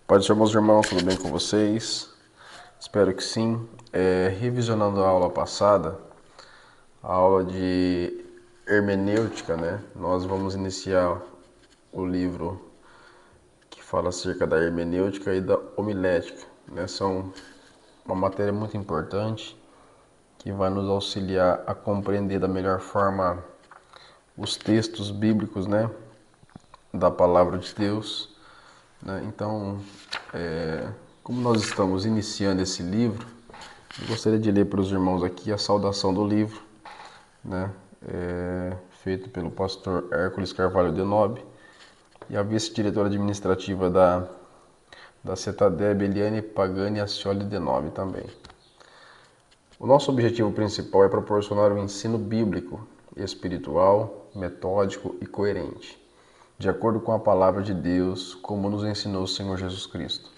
Pode ser, meus irmãos, tudo bem com vocês? Espero que sim. Revisionando a aula passada, a aula de hermenêutica, né? Nós vamos iniciar o livro que fala acerca da hermenêutica e da homilética, né? São uma matéria muito importante que vai nos auxiliar a compreender da melhor forma os textos bíblicos, né? Da palavra de Deus, né? Então, como nós estamos iniciando esse livro, eu gostaria de ler para os irmãos aqui a saudação do livro, né? Feito pelo pastor Hércules Carvalho de Nobre e a vice-diretora administrativa da CETADEB, Eliane Pagani Ascioli de Nobre também. O nosso objetivo principal é proporcionar um ensino bíblico, espiritual, metódico e coerente, de acordo com a palavra de Deus, como nos ensinou o Senhor Jesus Cristo,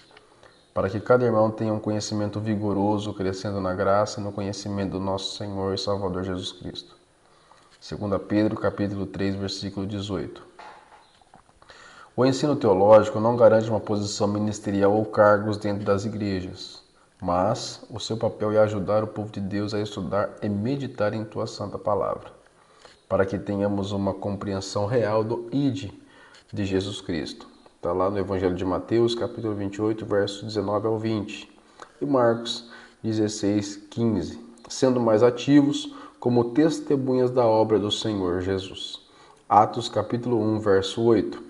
para que cada irmão tenha um conhecimento vigoroso, crescendo na graça e no conhecimento do nosso Senhor e Salvador Jesus Cristo. 2 Pedro, capítulo 3, versículo 18. O ensino teológico não garante uma posição ministerial ou cargos dentro das igrejas, mas o seu papel é ajudar o povo de Deus a estudar e meditar em tua santa palavra, para que tenhamos uma compreensão real do ID de Jesus Cristo. Está lá no Evangelho de Mateus, capítulo 28, versos 19 ao 20, e Marcos 16, 15, sendo mais ativos como testemunhas da obra do Senhor Jesus. Atos, capítulo 1, verso 8.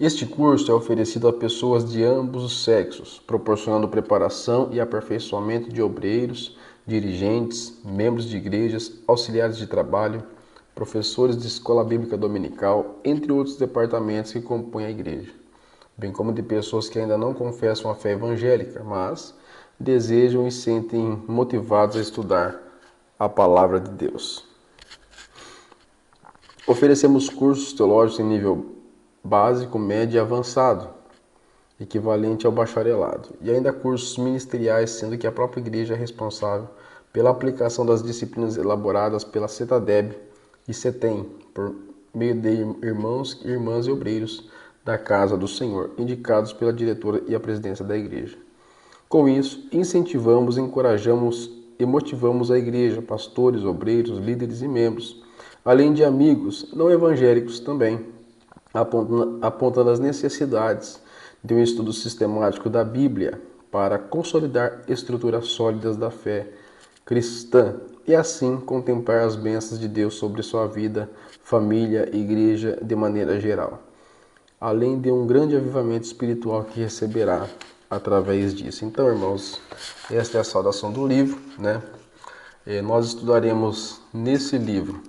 Este curso é oferecido a pessoas de ambos os sexos, proporcionando preparação e aperfeiçoamento de obreiros, dirigentes, membros de igrejas, auxiliares de trabalho, professores de escola bíblica dominical, entre outros departamentos que compõem a igreja, bem como de pessoas que ainda não confessam a fé evangélica, mas desejam e sentem motivados a estudar a palavra de Deus. Oferecemos cursos teológicos em nível básico, médio e avançado, equivalente ao bacharelado, e ainda cursos ministeriais, sendo que a própria igreja é responsável pela aplicação das disciplinas elaboradas pela CETADEB e CETEM, por meio de irmãos, irmãs e obreiros da casa do Senhor, indicados pela diretora e a presidência da igreja. Com isso, incentivamos, encorajamos e motivamos a igreja, pastores, obreiros, líderes e membros, além de amigos não evangélicos também, apontando as necessidades de um estudo sistemático da Bíblia para consolidar estruturas sólidas da fé cristã e assim contemplar as bênçãos de Deus sobre sua vida, família e igreja de maneira geral, além de um grande avivamento espiritual que receberá através disso. Então, irmãos, esta é a saudação do livro, né? Nós estudaremos nesse livro,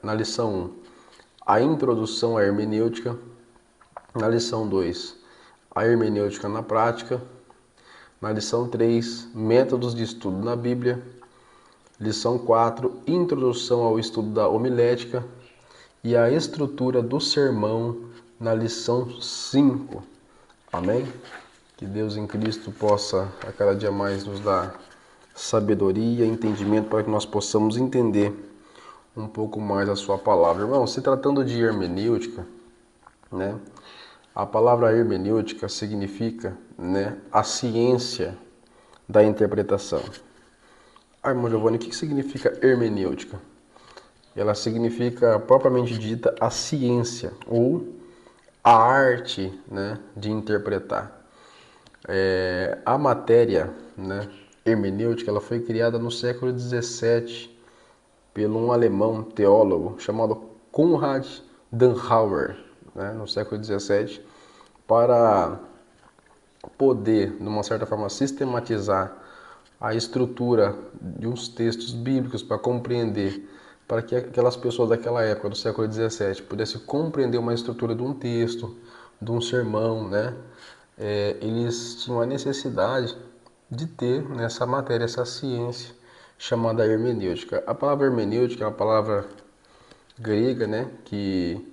na lição 1, a introdução à hermenêutica, na lição 2, a hermenêutica na prática, na lição 3, métodos de estudo na Bíblia, lição 4, introdução ao estudo da homilética e a estrutura do sermão na lição 5. Amém? Que Deus em Cristo possa a cada dia mais nos dar sabedoria e entendimento para que nós possamos entender um pouco mais a sua palavra. Irmão, se tratando de hermenêutica, né? A palavra hermenêutica significa, né, a ciência da interpretação. Irmão Giovanni, o que significa hermenêutica? Ela significa, propriamente dita, a ciência ou a arte, né, de interpretar. A matéria, né, hermenêutica, ela foi criada no século XVII por um alemão teólogo chamado Konrad Dannhauer, né, no século XVII, para poder, de uma certa forma, sistematizar a estrutura de uns textos bíblicos para compreender, para que aquelas pessoas daquela época, do século XVII, pudessem compreender uma estrutura de um texto, de um sermão, né? Eles tinham a necessidade de ter nessa matéria, essa ciência chamada hermenêutica. A palavra hermenêutica é uma palavra grega, né, que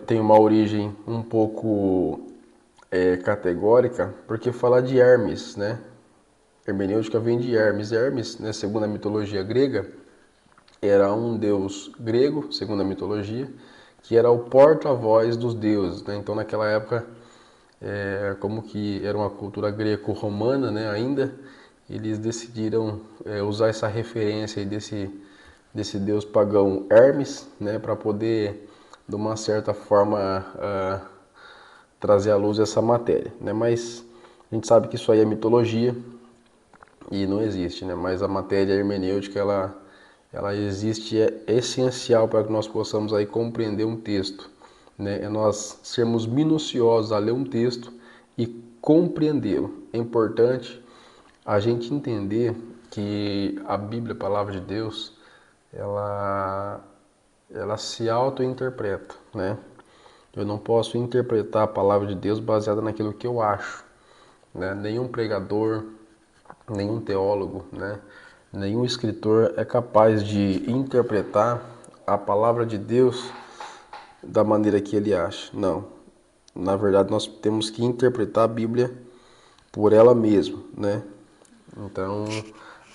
tem uma origem um pouco categórica, porque fala de Hermes, né? Hermenêutica vem de Hermes. Hermes, né, segundo a mitologia grega, era um deus grego, segundo a mitologia, que era o porta-voz dos deuses, né? Então naquela época, como que era uma cultura greco-romana, né, ainda, eles decidiram usar essa referência aí desse deus pagão Hermes, né, para poder, de uma certa forma, trazer à luz essa matéria, né? Mas a gente sabe que isso aí é mitologia e não existe, né? Mas a matéria hermenêutica, ela existe, é essencial para que nós possamos aí compreender um texto, né? É nós sermos minuciosos a ler um texto e compreendê-lo. É importante a gente entender que a Bíblia, a palavra de Deus, ela, ela se auto-interpreta, né? Eu não posso interpretar a palavra de Deus baseada naquilo que eu acho, né? Nenhum pregador, nenhum teólogo, né? Nenhum escritor é capaz de interpretar a palavra de Deus da maneira que ele acha. Não. Na verdade, nós temos que interpretar a Bíblia por ela mesma, né? Então,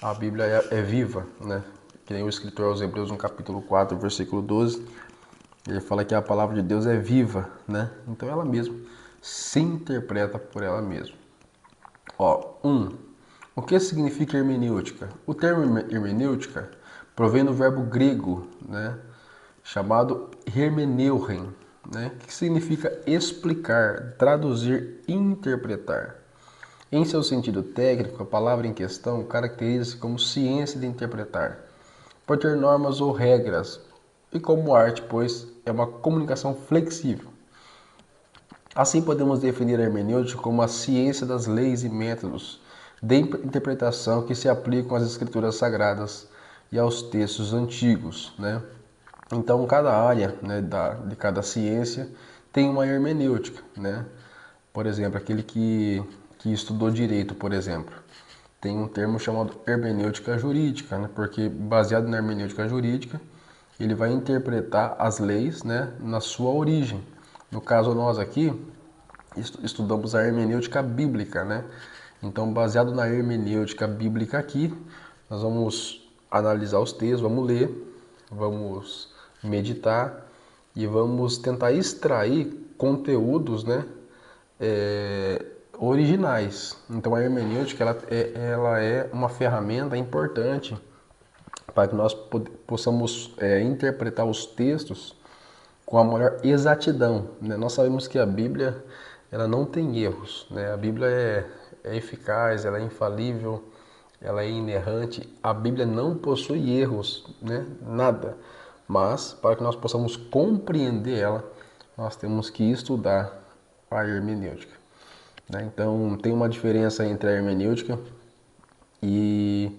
a Bíblia é viva, né? Que nem o escritor aos Hebreus, no capítulo 4, versículo 12, ele fala que a palavra de Deus é viva, né? Então, ela mesma se interpreta por ela mesma. Ó, o que significa hermenêutica? O termo hermenêutica provém do verbo grego, né, chamado hermeneuchen, né, que significa explicar, traduzir, interpretar. Em seu sentido técnico, a palavra em questão caracteriza-se como ciência de interpretar, por ter normas ou regras, e como arte, pois é uma comunicação flexível. Assim, podemos definir a hermenêutica como a ciência das leis e métodos de interpretação que se aplicam às escrituras sagradas e aos textos antigos, né? Então, cada área, né, de cada ciência tem uma hermenêutica, né? Por exemplo, aquele que estudou direito, por exemplo, tem um termo chamado hermenêutica jurídica, né? Porque baseado na hermenêutica jurídica, ele vai interpretar as leis, né, na sua origem. No caso, nós aqui estudamos a hermenêutica bíblica, né? Então, baseado na hermenêutica bíblica aqui, nós vamos analisar os textos, vamos ler, vamos meditar e vamos tentar extrair conteúdos, né, originais. Então, a hermenêutica ela é uma ferramenta importante para que nós possamos interpretar os textos com a maior exatidão, né? Nós sabemos que a Bíblia ela não tem erros, né? A Bíblia é eficaz, ela é infalível, ela é inerrante. A Bíblia não possui erros, né? Nada. Mas para que nós possamos compreender ela, nós temos que estudar a hermenêutica, né? Então tem uma diferença entre a hermenêutica e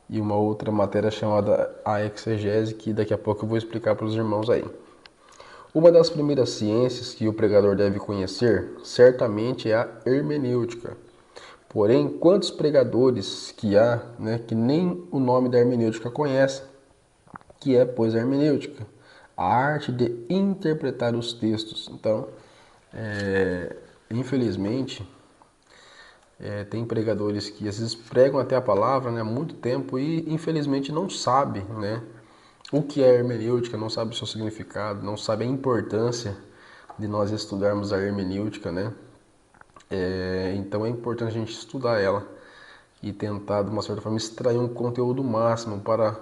uma outra matéria chamada a exegese, que daqui a pouco eu vou explicar para os irmãos aí. Uma das primeiras ciências que o pregador deve conhecer, certamente, é a hermenêutica. Porém, quantos pregadores que há, né, que nem o nome da hermenêutica conhecem, que é, pois, a hermenêutica, a arte de interpretar os textos. Então, infelizmente, tem pregadores que às vezes pregam até a palavra, né, há muito tempo e, infelizmente, não sabem, né, o que é hermenêutica, não sabe o seu significado, não sabe a importância de nós estudarmos a hermenêutica, né? Então é importante a gente estudar ela e tentar, de uma certa forma, extrair um conteúdo máximo para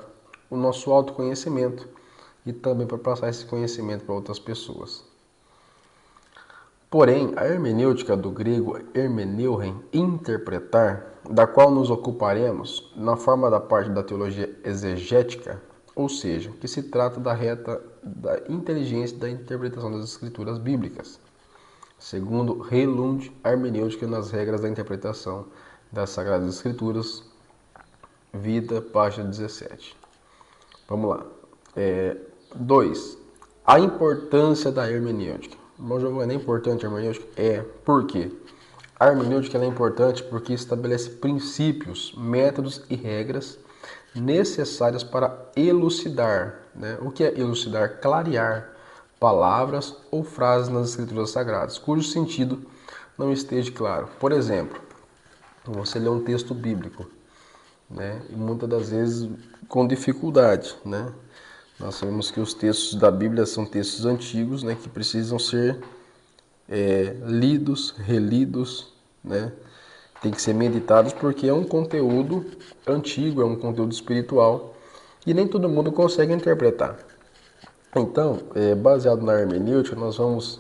o nosso autoconhecimento e também para passar esse conhecimento para outras pessoas. Porém, a hermenêutica do grego hermeneuchen, interpretar, da qual nos ocuparemos na forma da parte da teologia exegética, ou seja, que se trata da inteligência da interpretação das escrituras bíblicas, segundo Relund, a hermenêutica nas regras da interpretação das Sagradas Escrituras, Vida, página 17. Vamos lá. 2. A importância da hermenêutica. Irmão Giovanni, é importante a hermenêutica? Por quê? A hermenêutica é importante porque estabelece princípios, métodos e regras necessárias para elucidar, né? O que é elucidar? Clarear palavras ou frases nas escrituras sagradas, cujo sentido não esteja claro. Por exemplo, você lê um texto bíblico, né? E muitas das vezes com dificuldade, né? Nós sabemos que os textos da Bíblia são textos antigos, né, que precisam ser lidos, relidos, né? Tem que ser meditados porque é um conteúdo antigo, é um conteúdo espiritual e nem todo mundo consegue interpretar. Então, baseado na hermenêutica, nós vamos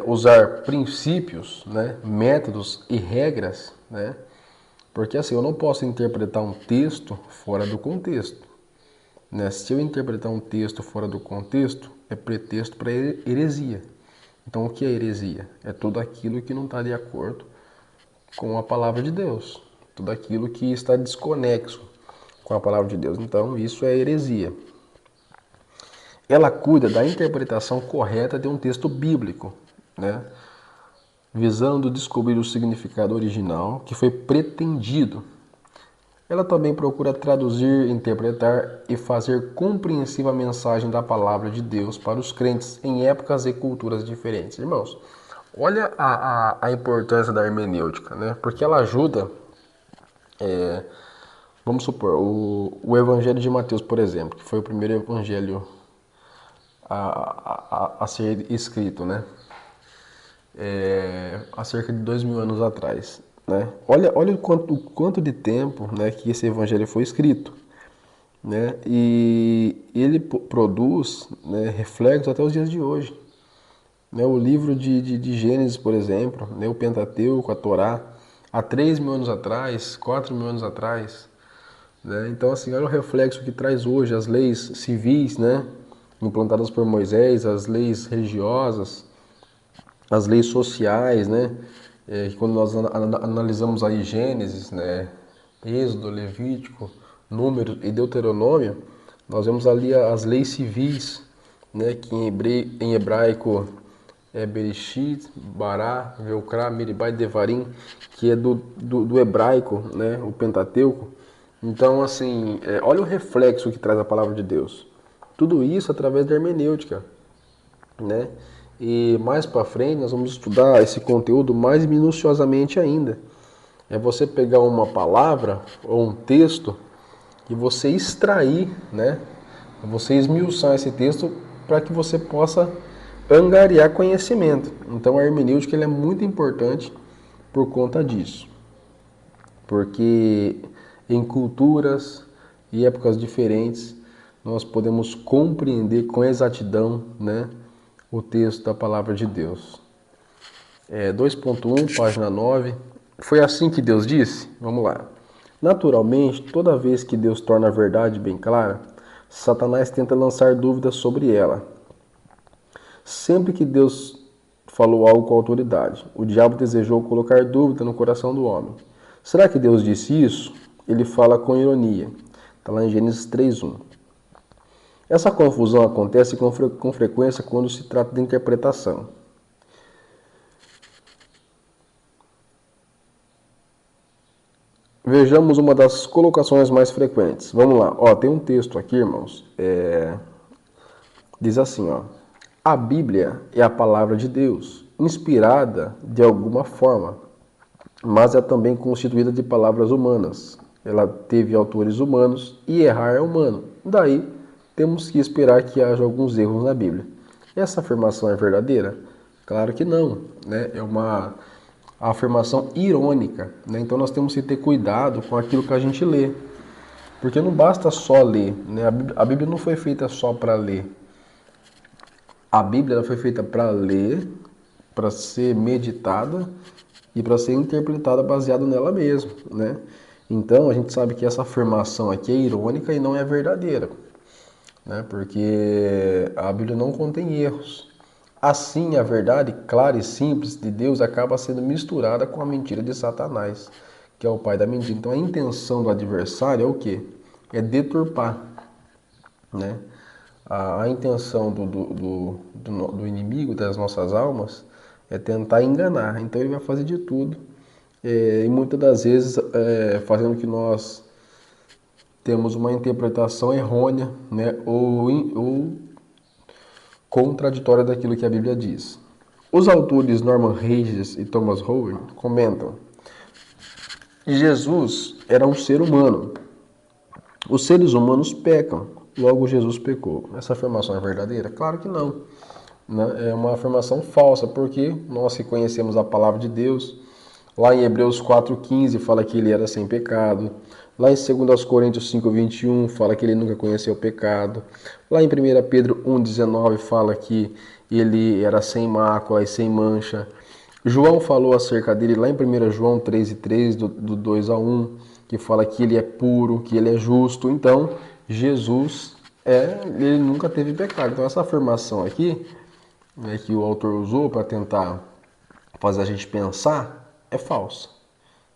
usar princípios, né, métodos e regras, né? Porque assim, eu não posso interpretar um texto fora do contexto, né? Se eu interpretar um texto fora do contexto, é pretexto para heresia. Então, o que é heresia? É tudo aquilo que não está de acordo com a palavra de Deus. Tudo aquilo que está desconexo com a palavra de Deus. Então, isso é heresia. Ela cuida da interpretação correta de um texto bíblico, né? Visando descobrir o significado original que foi pretendido. Ela também procura traduzir, interpretar e fazer compreensível a mensagem da palavra de Deus para os crentes em épocas e culturas diferentes. Irmãos, olha a importância da hermenêutica, né? Porque ela ajuda, vamos supor, o Evangelho de Mateus, por exemplo, que foi o primeiro evangelho a ser escrito, né? Há cerca de 2000 anos atrás. Né? Olha o quanto de tempo, né, que esse evangelho foi escrito. Né? E ele produz, né, reflexos até os dias de hoje. Né? O livro de Gênesis, por exemplo, né, o Pentateuco, a Torá, há 3.000 anos atrás, 4.000 anos atrás. Né? Então, assim, olha o reflexo que traz hoje as leis civis, né, implantadas por Moisés, as leis religiosas, as leis sociais, né? Quando nós analisamos aí Gênesis, né, Êxodo, Levítico, Números e Deuteronômio, nós vemos ali as leis civis, né, que em hebraico é Bereshit, Bará, Velcrá, Meribá e Devarim, que é do hebraico, né, o Pentateuco. Então, assim, olha o reflexo que traz a palavra de Deus. Tudo isso através da hermenêutica, né? E mais para frente nós vamos estudar esse conteúdo mais minuciosamente ainda. É você pegar uma palavra ou um texto e você extrair, né? Você esmiuçar esse texto para que você possa angariar conhecimento. Então a hermenêutica é muito importante por conta disso. Porque em culturas e épocas diferentes nós podemos compreender com exatidão, né, o texto da palavra de Deus. 2.1, página 9. Foi assim que Deus disse? Vamos lá. Naturalmente, toda vez que Deus torna a verdade bem clara, Satanás tenta lançar dúvidas sobre ela. Sempre que Deus falou algo com autoridade, o diabo desejou colocar dúvida no coração do homem. Será que Deus disse isso? Ele fala com ironia. Está lá em Gênesis 3.1. Essa confusão acontece com frequência quando se trata de interpretação. Vejamos uma das colocações mais frequentes. Vamos lá. Tem um texto aqui, irmãos. Diz assim, a Bíblia é a palavra de Deus, inspirada de alguma forma, mas é também constituída de palavras humanas. Ela teve autores humanos e errar é humano. Daí, temos que esperar que haja alguns erros na Bíblia. Essa afirmação é verdadeira? Claro que não, né? É uma afirmação irônica, né? Então nós temos que ter cuidado com aquilo que a gente lê, porque não basta só ler, né? A Bíblia não foi feita só para ler. A Bíblia ela foi feita para ler, para ser meditada e para ser interpretada baseado nela mesma, né? Então a gente sabe que essa afirmação aqui é irônica e não é verdadeira, né? Porque a Bíblia não contém erros. Assim, a verdade clara e simples de Deus acaba sendo misturada com a mentira de Satanás, que é o pai da mentira. Então, a intenção do adversário é o quê? É deturpar, né? A intenção do inimigo das nossas almas é tentar enganar. Então, ele vai fazer de tudo, e muitas das vezes fazendo que nós temos uma interpretação errônea, né? Ou contraditória daquilo que a Bíblia diz. Os autores Norman Regis e Thomas Howard comentam: Jesus era um ser humano. Os seres humanos pecam, logo Jesus pecou. Essa afirmação é verdadeira? Claro que não, né? É uma afirmação falsa, porque nós que conhecemos a palavra de Deus, lá em Hebreus 4,15 fala que ele era sem pecado. Lá em 2 Coríntios 5,21 fala que ele nunca conheceu o pecado. Lá em 1 Pedro 1,19 fala que ele era sem mácula e sem mancha. João falou acerca dele lá em 1 João 3,3, do 2-1, que fala que ele é puro, que ele é justo. Então, Jesus, ele nunca teve pecado. Então, essa afirmação aqui, né, que o autor usou para tentar fazer a gente pensar, é falsa,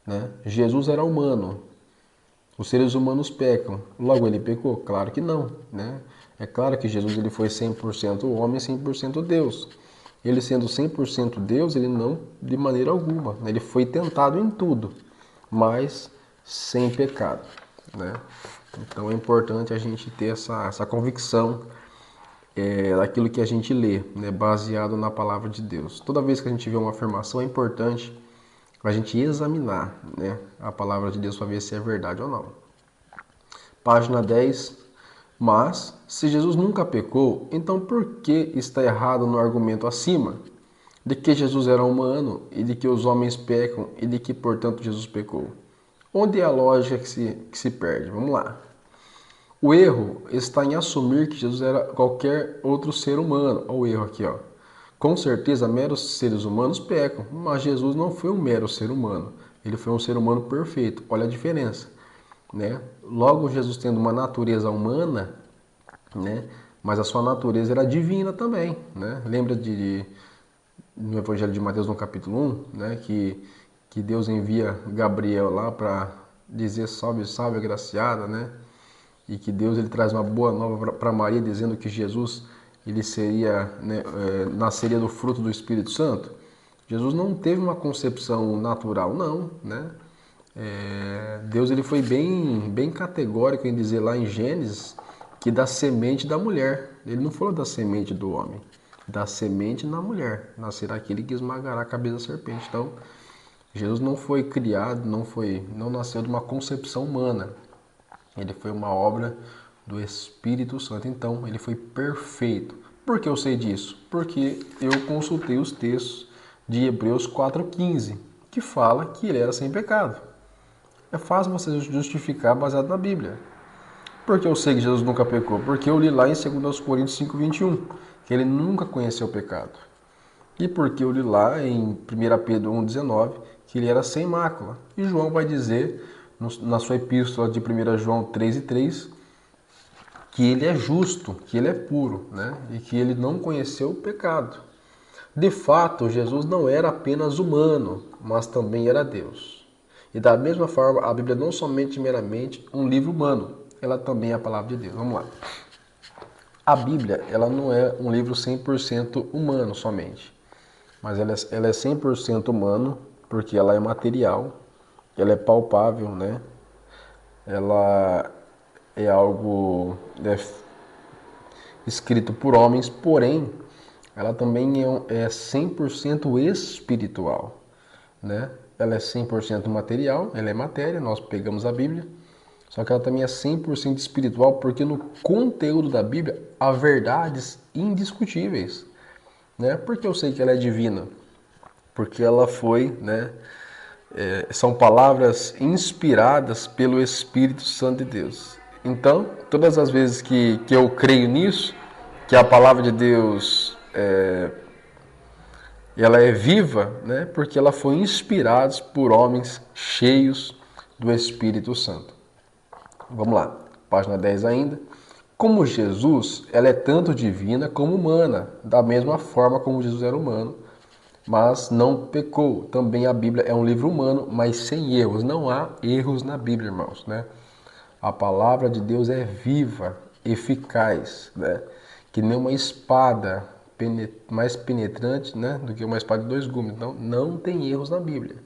né? Jesus era humano. Os seres humanos pecam. Logo, ele pecou? Claro que não, né? É claro que Jesus ele foi 100% homem e 100% Deus. Ele sendo 100% Deus, ele não, de maneira alguma, né? Ele foi tentado em tudo, mas sem pecado, né? Então é importante a gente ter essa convicção daquilo que a gente lê, né? Baseado na palavra de Deus. Toda vez que a gente vê uma afirmação, é importante a gente examinar, né, a palavra de Deus para ver se é verdade ou não. Página 10. Mas, se Jesus nunca pecou, então por que está errado no argumento acima? De que Jesus era humano e de que os homens pecam e de que, portanto, Jesus pecou? Onde é a lógica que se perde? Vamos lá. O erro está em assumir que Jesus era qualquer outro ser humano. Olha o erro aqui, ó. Com certeza, meros seres humanos pecam, mas Jesus não foi um mero ser humano. Ele foi um ser humano perfeito. Olha a diferença, né? Logo, Jesus tendo uma natureza humana, né? Mas a sua natureza era divina também, né? Lembra no Evangelho de Mateus, no capítulo 1, né? Que Deus envia Gabriel lá para dizer salve, salve, agraciada, né? E que Deus ele traz uma boa nova para Maria, dizendo que Jesus ele seria, né, nasceria do fruto do Espírito Santo. Jesus não teve uma concepção natural, não, né? Deus ele foi bem categórico em dizer lá em Gênesis que da semente da mulher. Ele não falou da semente do homem, da semente na mulher nascerá aquele que esmagará a cabeça da serpente. Então, Jesus não foi criado, não nasceu de uma concepção humana. Ele foi uma obra do Espírito Santo. Então, ele foi perfeito. Por que eu sei disso? Porque eu consultei os textos de Hebreus 4,15, que fala que ele era sem pecado. É fácil você justificar baseado na Bíblia. Por que eu sei que Jesus nunca pecou? Porque eu li lá em 2 Coríntios 5,21, que ele nunca conheceu o pecado. E porque eu li lá em 1 Pedro 1,19, que ele era sem mácula. E João vai dizer na sua epístola de 1 João 3,3 que ele é justo, que ele é puro, né? E que ele não conheceu o pecado. De fato, Jesus não era apenas humano, mas também era Deus. E da mesma forma, a Bíblia não somente meramente um livro humano, ela também é a palavra de Deus. Vamos lá. A Bíblia, ela não é um livro 100% humano somente, mas ela é 100% humano porque ela é material, ela é palpável, né? Ela é algo escrito por homens, porém, ela também é 100% espiritual, né? Ela é 100% material, ela é matéria, nós pegamos a Bíblia, só que ela também é 100% espiritual, porque no conteúdo da Bíblia há verdades indiscutíveis, né? Por que eu sei que ela é divina? Porque ela foi, né? São palavras inspiradas pelo Espírito Santo de Deus. Então, todas as vezes que eu creio nisso, que a palavra de Deus ela é viva, né? Porque ela foi inspirada por homens cheios do Espírito Santo. Vamos lá, página 10 ainda. Como Jesus, ela é tanto divina como humana, da mesma forma como Jesus era humano, mas não pecou. Também a Bíblia é um livro humano, mas sem erros. Não há erros na Bíblia, irmãos, né? A palavra de Deus é viva, eficaz, né? Que nem uma espada mais penetrante, né? Do que uma espada de dois gumes. Então, não tem erros na Bíblia.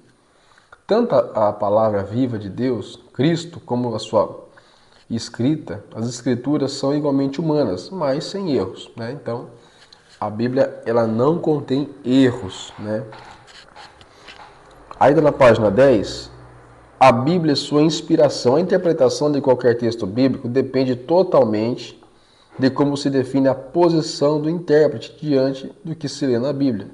Tanto a palavra viva de Deus, Cristo, como a sua escrita, as escrituras são igualmente humanas, mas sem erros, né? Então, a Bíblia ela não contém erros, né? Ainda na página 10, a Bíblia e sua inspiração, a interpretação de qualquer texto bíblico depende totalmente de como se define a posição do intérprete diante do que se lê na Bíblia.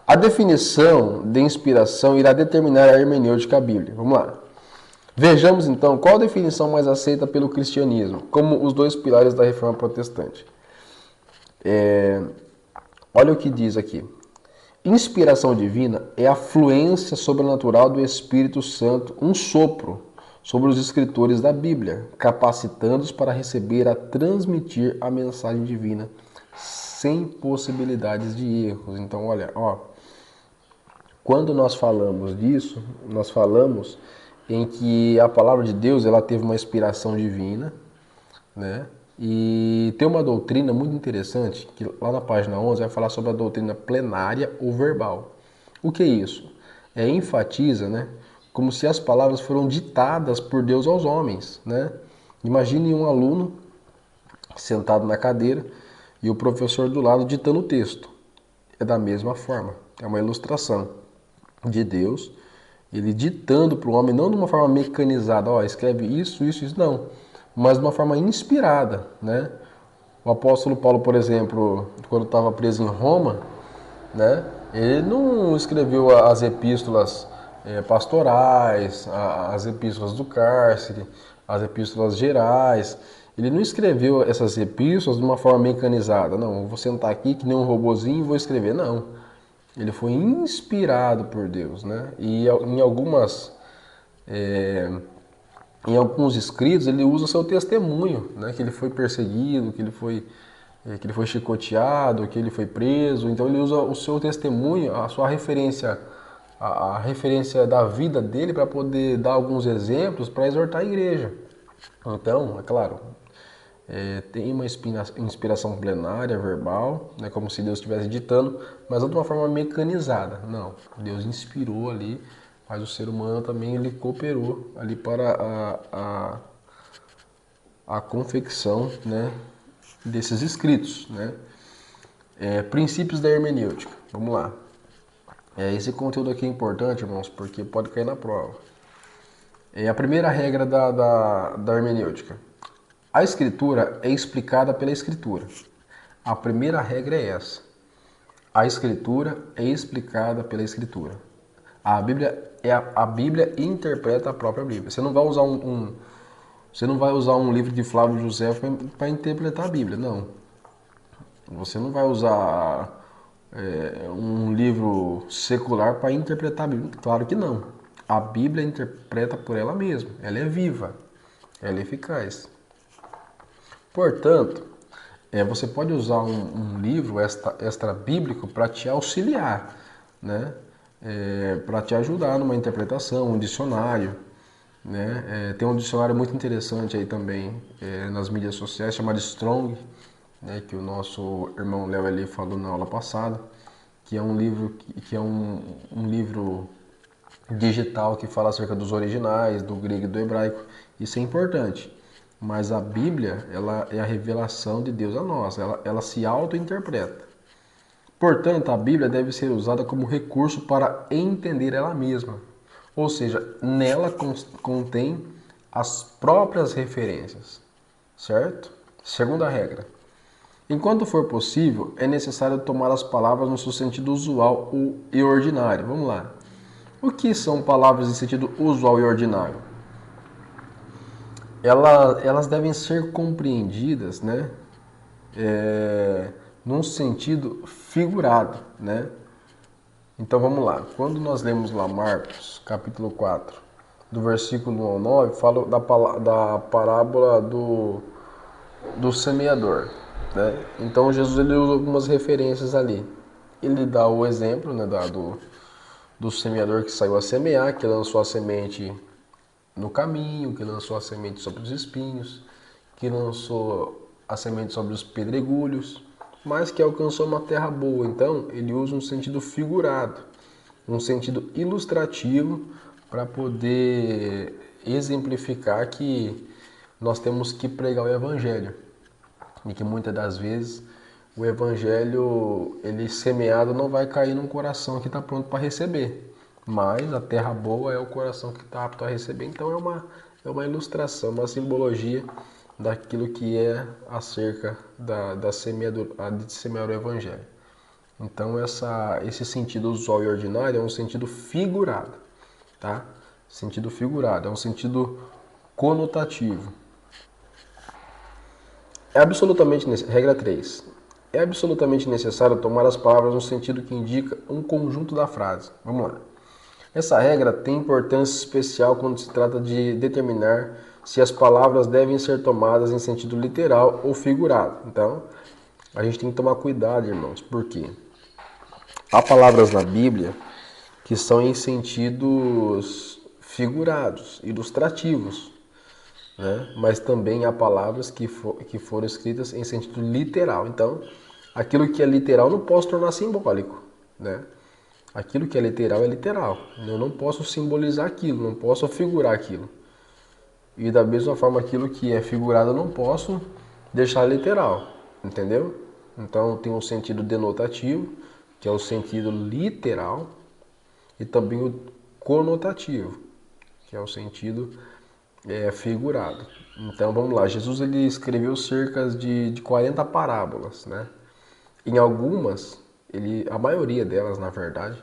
A definição de inspiração irá determinar a hermenêutica da Bíblia. Vamos lá. Vejamos então qual a definição mais aceita pelo cristianismo, como os dois pilares da reforma protestante. Olha o que diz aqui. Inspiração divina é a fluência sobrenatural do Espírito Santo, um sopro sobre os escritores da Bíblia, capacitando-os para receber a transmitir a mensagem divina sem possibilidades de erros. Então, olha, quando nós falamos disso, nós falamos em que a palavra de Deus ela teve uma inspiração divina, né? E tem uma doutrina muito interessante, que lá na página 11 vai falar sobre a doutrina plenária ou verbal. O que é isso? Enfatiza, né, como se as palavras foram ditadas por Deus aos homens, né? Imagine um aluno sentado na cadeira e o professor do lado ditando o texto. É da mesma forma, é uma ilustração de Deus, ele ditando para o homem, não de uma forma mecanizada, escreve isso, não, mas de uma forma inspirada, né? O apóstolo Paulo, por exemplo, quando estava preso em Roma, né, ele não escreveu as epístolas pastorais, as epístolas do cárcere, as epístolas gerais. Ele não escreveu essas epístolas de uma forma mecanizada. Não, vou sentar aqui que nem um robozinho e vou escrever. Não. Ele foi inspirado por Deus, né? E em alguns escritos ele usa o seu testemunho, né? Que ele foi perseguido, que ele foi chicoteado, que ele foi preso. Então ele usa o seu testemunho, a sua referência, a referência da vida dele para poder dar alguns exemplos para exortar a igreja. Então, é claro, tem uma inspiração plenária, verbal, né, como se Deus estivesse ditando, mas não de uma forma mecanizada. Não, Deus inspirou ali, mas o ser humano também ele cooperou ali para a confecção, né, desses escritos, né? Princípios da hermenêutica. Vamos lá. Esse conteúdo aqui é importante, irmãos, porque pode cair na prova. A primeira regra da hermenêutica. A Escritura é explicada pela Escritura. A primeira regra é essa. A Escritura é explicada pela Escritura. A Bíblia interpreta a própria Bíblia. Você não vai usar um livro de Flávio José para interpretar a Bíblia, não. Você não vai usar um livro secular para interpretar a Bíblia. Claro que não. A Bíblia interpreta por ela mesma. Ela é viva. Ela é eficaz. Portanto, você pode usar um livro extra-bíblico para te auxiliar, né? Para te ajudar numa interpretação, um dicionário, né? Tem um dicionário muito interessante aí também nas mídias sociais, chamado Strong, né? Que o nosso irmão Léo ali falou na aula passada, que é um livro um livro digital que fala acerca dos originais, do grego e do hebraico. Isso é importante. Mas a Bíblia, ela é a revelação de Deus a nós, ela se auto-interpreta. Portanto, a Bíblia deve ser usada como recurso para entender ela mesma. Ou seja, nela contém as próprias referências, certo? Segunda regra. Enquanto for possível, é necessário tomar as palavras no seu sentido usual e ordinário. Vamos lá. O que são palavras em sentido usual e ordinário? Elas devem ser compreendidas, né, num sentido figurado, né? Então vamos lá. Quando nós lemos lá Marcos, capítulo 4, do versículo 1 ao 9, fala da parábola do semeador, né? Então Jesus ele usa algumas referências ali. Ele dá o exemplo, né, do semeador que saiu a semear, que lançou a semente no caminho, que lançou a semente sobre os espinhos, que lançou a semente sobre os pedregulhos, mas que alcançou uma terra boa. Então, ele usa um sentido figurado, um sentido ilustrativo para poder exemplificar que nós temos que pregar o evangelho e que muitas das vezes o evangelho, ele semeado, não vai cair num coração que está pronto para receber. Mas a terra boa é o coração que está apto a receber. Então é uma ilustração, uma simbologia daquilo que é acerca da semeadura, de semear o evangelho. Então esse sentido usual e ordinário é um sentido figurado, tá? Sentido figurado, é um sentido conotativo. Regra 3. É absolutamente necessário tomar as palavras no sentido que indica um conjunto da frase. Vamos lá. Essa regra tem importância especial quando se trata de determinar se as palavras devem ser tomadas em sentido literal ou figurado. Então, a gente tem que tomar cuidado, irmãos, porque há palavras na Bíblia que são em sentidos figurados, ilustrativos, né? Mas também há palavras que foram escritas em sentido literal. Então, aquilo que é literal não posso tornar simbólico, né? Aquilo que é literal. Eu não posso simbolizar aquilo, não posso figurar aquilo. E da mesma forma, aquilo que é figurado eu não posso deixar literal, entendeu? Então tem um sentido denotativo, que é o sentido literal, e também o conotativo, que é o sentido figurado. Então vamos lá, Jesus ele escreveu cerca de 40 parábolas, né? Em algumas, a maioria delas, na verdade,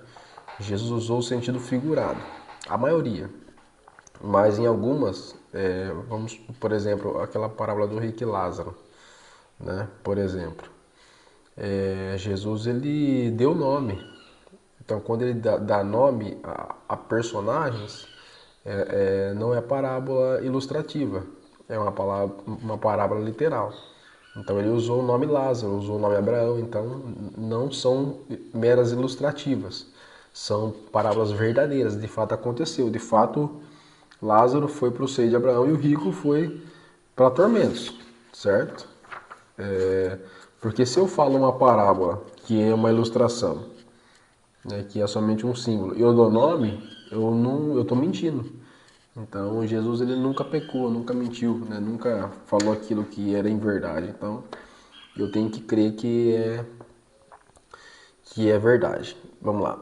Jesus usou o sentido figurado. A maioria. Mas em algumas, vamos, por exemplo, aquela parábola do rico e Lázaro, né? Por exemplo, Jesus ele deu nome. Então, quando ele dá nome a personagens, não é parábola ilustrativa, é uma parábola literal. Então ele usou o nome Lázaro, usou o nome Abraão, então não são meras ilustrativas, são parábolas verdadeiras, de fato aconteceu, de fato Lázaro foi para o seio de Abraão e o rico foi para tormentos, certo? Porque se eu falo uma parábola que é uma ilustração, né, que é somente um símbolo, e eu dou nome, eu estou mentindo. Então Jesus ele nunca pecou, nunca mentiu, né? Nunca falou aquilo que era em verdade. Então eu tenho que crer que é verdade. Vamos lá.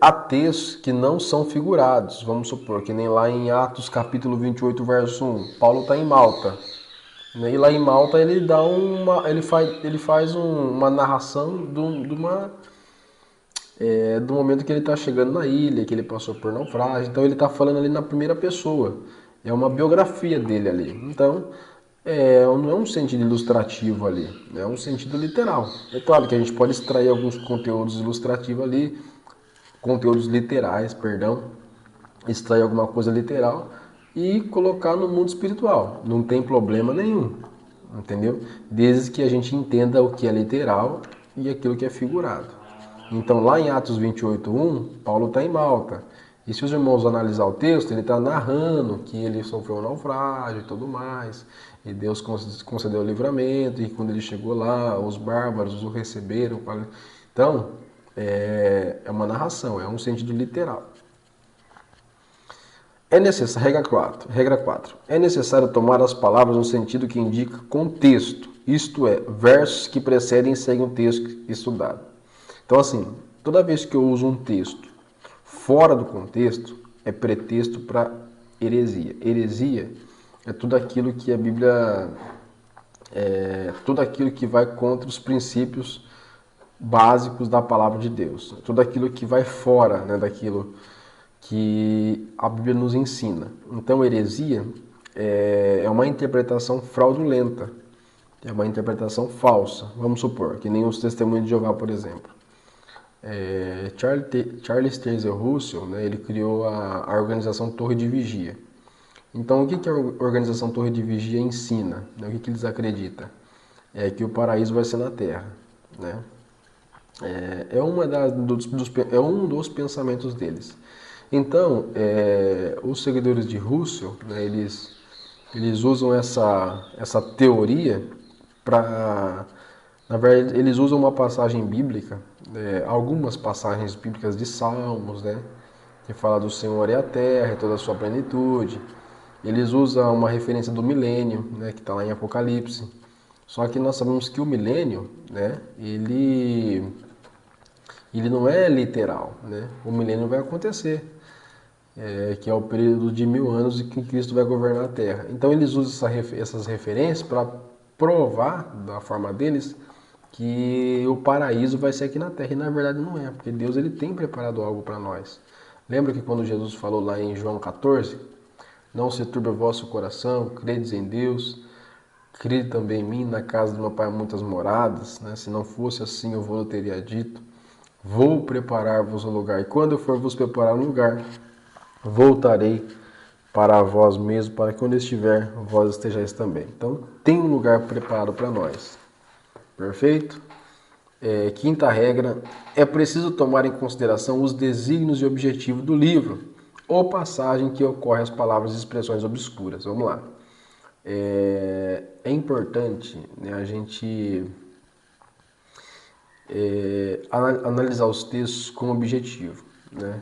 Há textos que não são figurados, vamos supor, que nem lá em Atos capítulo 28, verso 1. Paulo está em Malta. Né? E lá em Malta ele faz uma narração do momento que ele está chegando na ilha, que ele passou por naufrágio. Então ele está falando ali na primeira pessoa. É uma biografia dele ali. Então, não é um sentido ilustrativo ali, é um sentido literal. É claro que a gente pode extrair alguns conteúdos ilustrativos ali, conteúdos literais, perdão, extrair alguma coisa literal e colocar no mundo espiritual. Não tem problema nenhum, entendeu? Desde que a gente entenda o que é literal e aquilo que é figurado. Então, lá em Atos 28:1, Paulo está em Malta. E se os irmãos analisar o texto, ele está narrando que ele sofreu um naufrágio e tudo mais. E Deus concedeu o livramento. E quando ele chegou lá, os bárbaros o receberam. Então, é uma narração, é um sentido literal. Regra 4. É necessário tomar as palavras no sentido que indica contexto. Isto é, versos que precedem e seguem o texto estudado. Então, assim, toda vez que eu uso um texto fora do contexto, é pretexto para heresia. Heresia é tudo aquilo que a Bíblia tudo aquilo que vai contra os princípios básicos da palavra de Deus. Tudo aquilo que vai fora, né, daquilo que a Bíblia nos ensina. Então, heresia é uma interpretação fraudulenta, é uma interpretação falsa. Vamos supor, que nem os testemunhos de Jeová, por exemplo. Charles Taze Russell, né, ele criou a organização Torre de Vigia. Então, o que a organização Torre de Vigia ensina? Né, o que eles acreditam? É que o paraíso vai ser na Terra. Né? É um dos pensamentos deles. Então, os seguidores de Russell, né, eles usam essa teoria para... Na verdade, eles usam uma passagem bíblica, algumas passagens bíblicas de Salmos, né, que fala do Senhor é a terra e toda a sua plenitude. Eles usam uma referência do milênio, né, que está lá em Apocalipse. Só que nós sabemos que o milênio, né, ele não é literal, né? O milênio vai acontecer. que é o período de 1000 anos em que Cristo vai governar a Terra. Então eles usam essas referências para provar, da forma deles, que o paraíso vai ser aqui na Terra. E na verdade não é, porque Deus ele tem preparado algo para nós. Lembra que quando Jesus falou lá em João 14, não se turbe o vosso coração, credes em Deus, crede também em mim, na casa do meu pai há muitas moradas, né? Se não fosse assim eu vou teria dito, vou preparar-vos um lugar, e quando eu for vos preparar um lugar, voltarei para vós mesmo, para que onde estiver, vós estejais também. Então, tem um lugar preparado para nós. Perfeito? Quinta regra, é preciso tomar em consideração os desígnios e objetivos do livro, ou passagem que ocorre as palavras e expressões obscuras. Vamos lá. É importante, né, a gente analisar os textos com objetivo, né?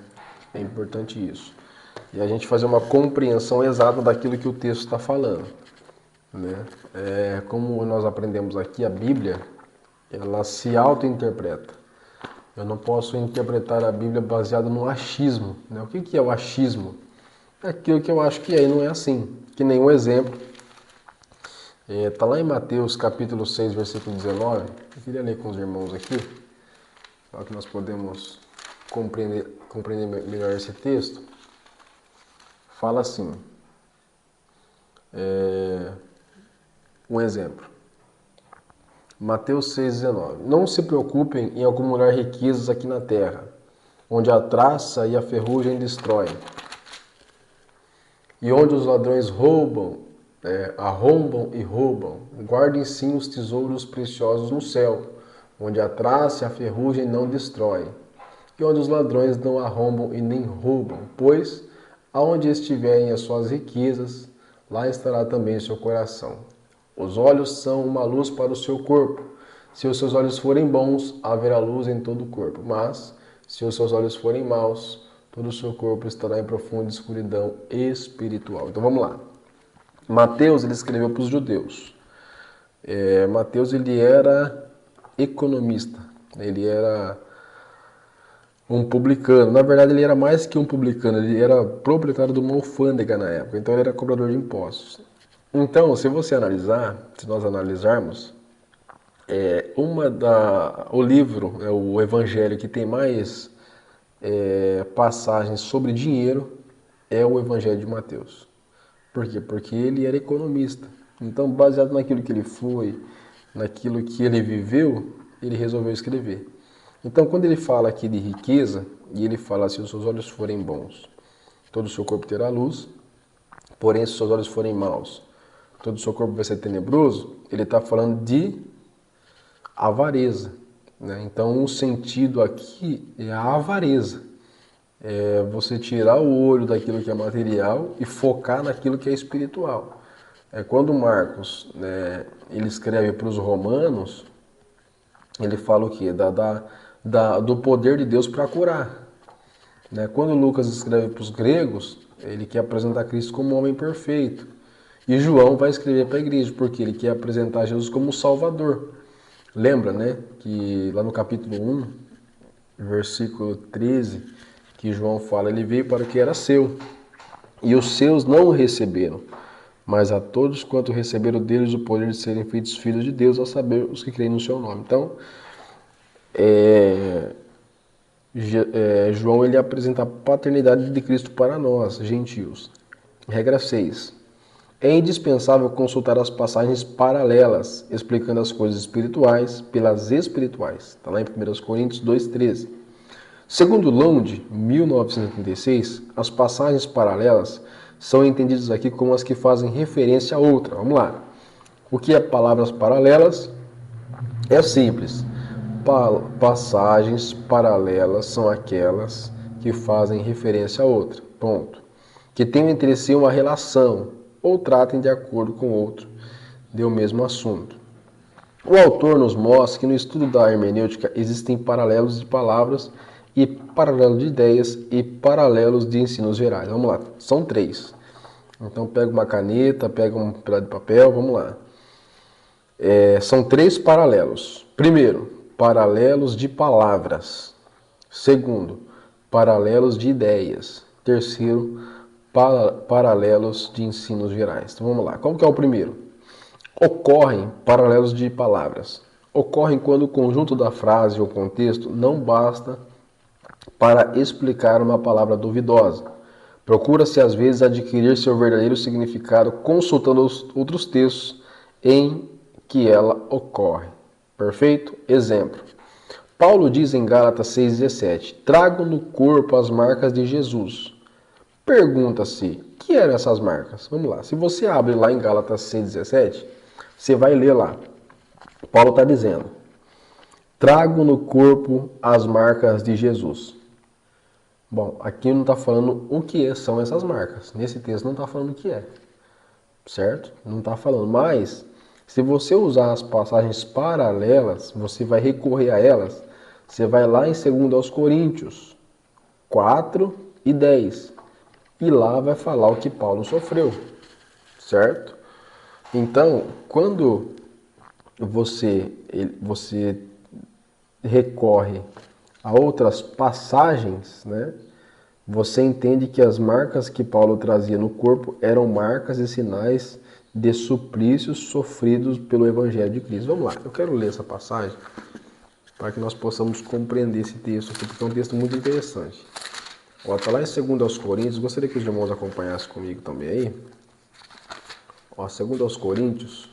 É importante isso. E a gente fazer uma compreensão exata daquilo que o texto está falando, né? Como nós aprendemos aqui, a Bíblia, ela se auto-interpreta. Eu não posso interpretar a Bíblia baseada no achismo, né? O que é o achismo? É aquilo que eu acho que é e não é assim. Que nenhum exemplo. Está lá em Mateus capítulo 6, versículo 19. Eu queria ler com os irmãos aqui, para que nós podemos compreender melhor esse texto. Fala assim, um exemplo. Mateus 6,19. Não se preocupem em acumular riquezas aqui na terra, onde a traça e a ferrugem destroem, e onde os ladrões arrombam e roubam. Guardem sim os tesouros preciosos no céu, onde a traça e a ferrugem não destroem, e onde os ladrões não arrombam e nem roubam. Pois, aonde estiverem as suas riquezas, lá estará também o seu coração. Os olhos são uma luz para o seu corpo. Se os seus olhos forem bons, haverá luz em todo o corpo. Mas, se os seus olhos forem maus, todo o seu corpo estará em profunda escuridão espiritual. Então vamos lá. Mateus, ele escreveu para os judeus. Mateus, ele era economista. Ele era um publicano. Na verdade, ele era mais que um publicano. Ele era proprietário de uma alfândega na época. Então, ele era cobrador de impostos. Então, se você analisar, se nós analisarmos, o livro, o evangelho que tem mais passagens sobre dinheiro é o Evangelho de Mateus. Por quê? Porque ele era economista. Então, baseado naquilo que ele foi, naquilo que ele viveu, ele resolveu escrever. Então, quando ele fala aqui de riqueza, e ele fala, se os seus olhos forem bons, todo o seu corpo terá luz, porém, se os seus olhos forem maus, todo o seu corpo vai ser tenebroso, ele está falando de avareza, né? Então, o sentido aqui é a avareza. É você tirar o olho daquilo que é material e focar naquilo que é espiritual. Quando Marcos, né, ele escreve para os romanos, ele fala o quê? Do poder de Deus para curar. Né? Quando Lucas escreve para os gregos, ele quer apresentar Cristo como um homem perfeito. E João vai escrever para a igreja, porque ele quer apresentar Jesus como Salvador. Lembra, né, que lá no capítulo 1, versículo 13, que João fala, ele veio para o que era seu, e os seus não o receberam, mas a todos quanto receberam deles o poder de serem feitos filhos de Deus, a saber, os que creem no seu nome. Então, João ele apresenta a paternidade de Cristo para nós, gentios. Regra 6. É indispensável consultar as passagens paralelas, explicando as coisas espirituais pelas espirituais. Está lá em 1 Coríntios 2,13. Segundo Lund, 1936, as passagens paralelas são entendidas aqui como as que fazem referência a outra. Vamos lá. O que é palavras paralelas? É simples. Passagens paralelas são aquelas que fazem referência a outra. Ponto. Que tenham entre si uma relação ou tratem de acordo com outro do mesmo assunto. O autor nos mostra que no estudo da hermenêutica existem paralelos de palavras e paralelos de ideias e paralelos de ensinos gerais. Vamos lá, são 3. Então pega uma caneta, pega um pedaço de papel, vamos lá. São 3 paralelos. Primeiro, paralelos de palavras. Segundo, paralelos de ideias. Terceiro, paralelos de ensinos gerais. Então vamos lá. Qual que é o primeiro? Ocorrem paralelos de palavras. Ocorrem quando o conjunto da frase ou contexto não basta para explicar uma palavra duvidosa. Procura-se às vezes adquirir seu verdadeiro significado consultando os outros textos em que ela ocorre. Perfeito? Exemplo. Paulo diz em Gálatas 6,17: trago no corpo as marcas de Jesus. Pergunta-se, que eram essas marcas? Vamos lá. Se você abre lá em Gálatas 6,17, você vai ler lá. Paulo está dizendo: trago no corpo as marcas de Jesus. Bom, aqui não está falando o que são essas marcas. Nesse texto não está falando o que é. Certo? Não está falando. Mas, se você usar as passagens paralelas, você vai recorrer a elas. Você vai lá em 2 Coríntios 4 e 10. E lá vai falar o que Paulo sofreu. Certo? Então, quando você recorre a outras passagens, né, você entende que as marcas que Paulo trazia no corpo eram marcas e sinais de suplícios sofridos pelo Evangelho de Cristo. Vamos lá, eu quero ler essa passagem para que nós possamos compreender esse texto aqui, porque é um texto muito interessante. Está lá em 2 Coríntios, gostaria que os irmãos acompanhassem comigo também aí. 2 Coríntios,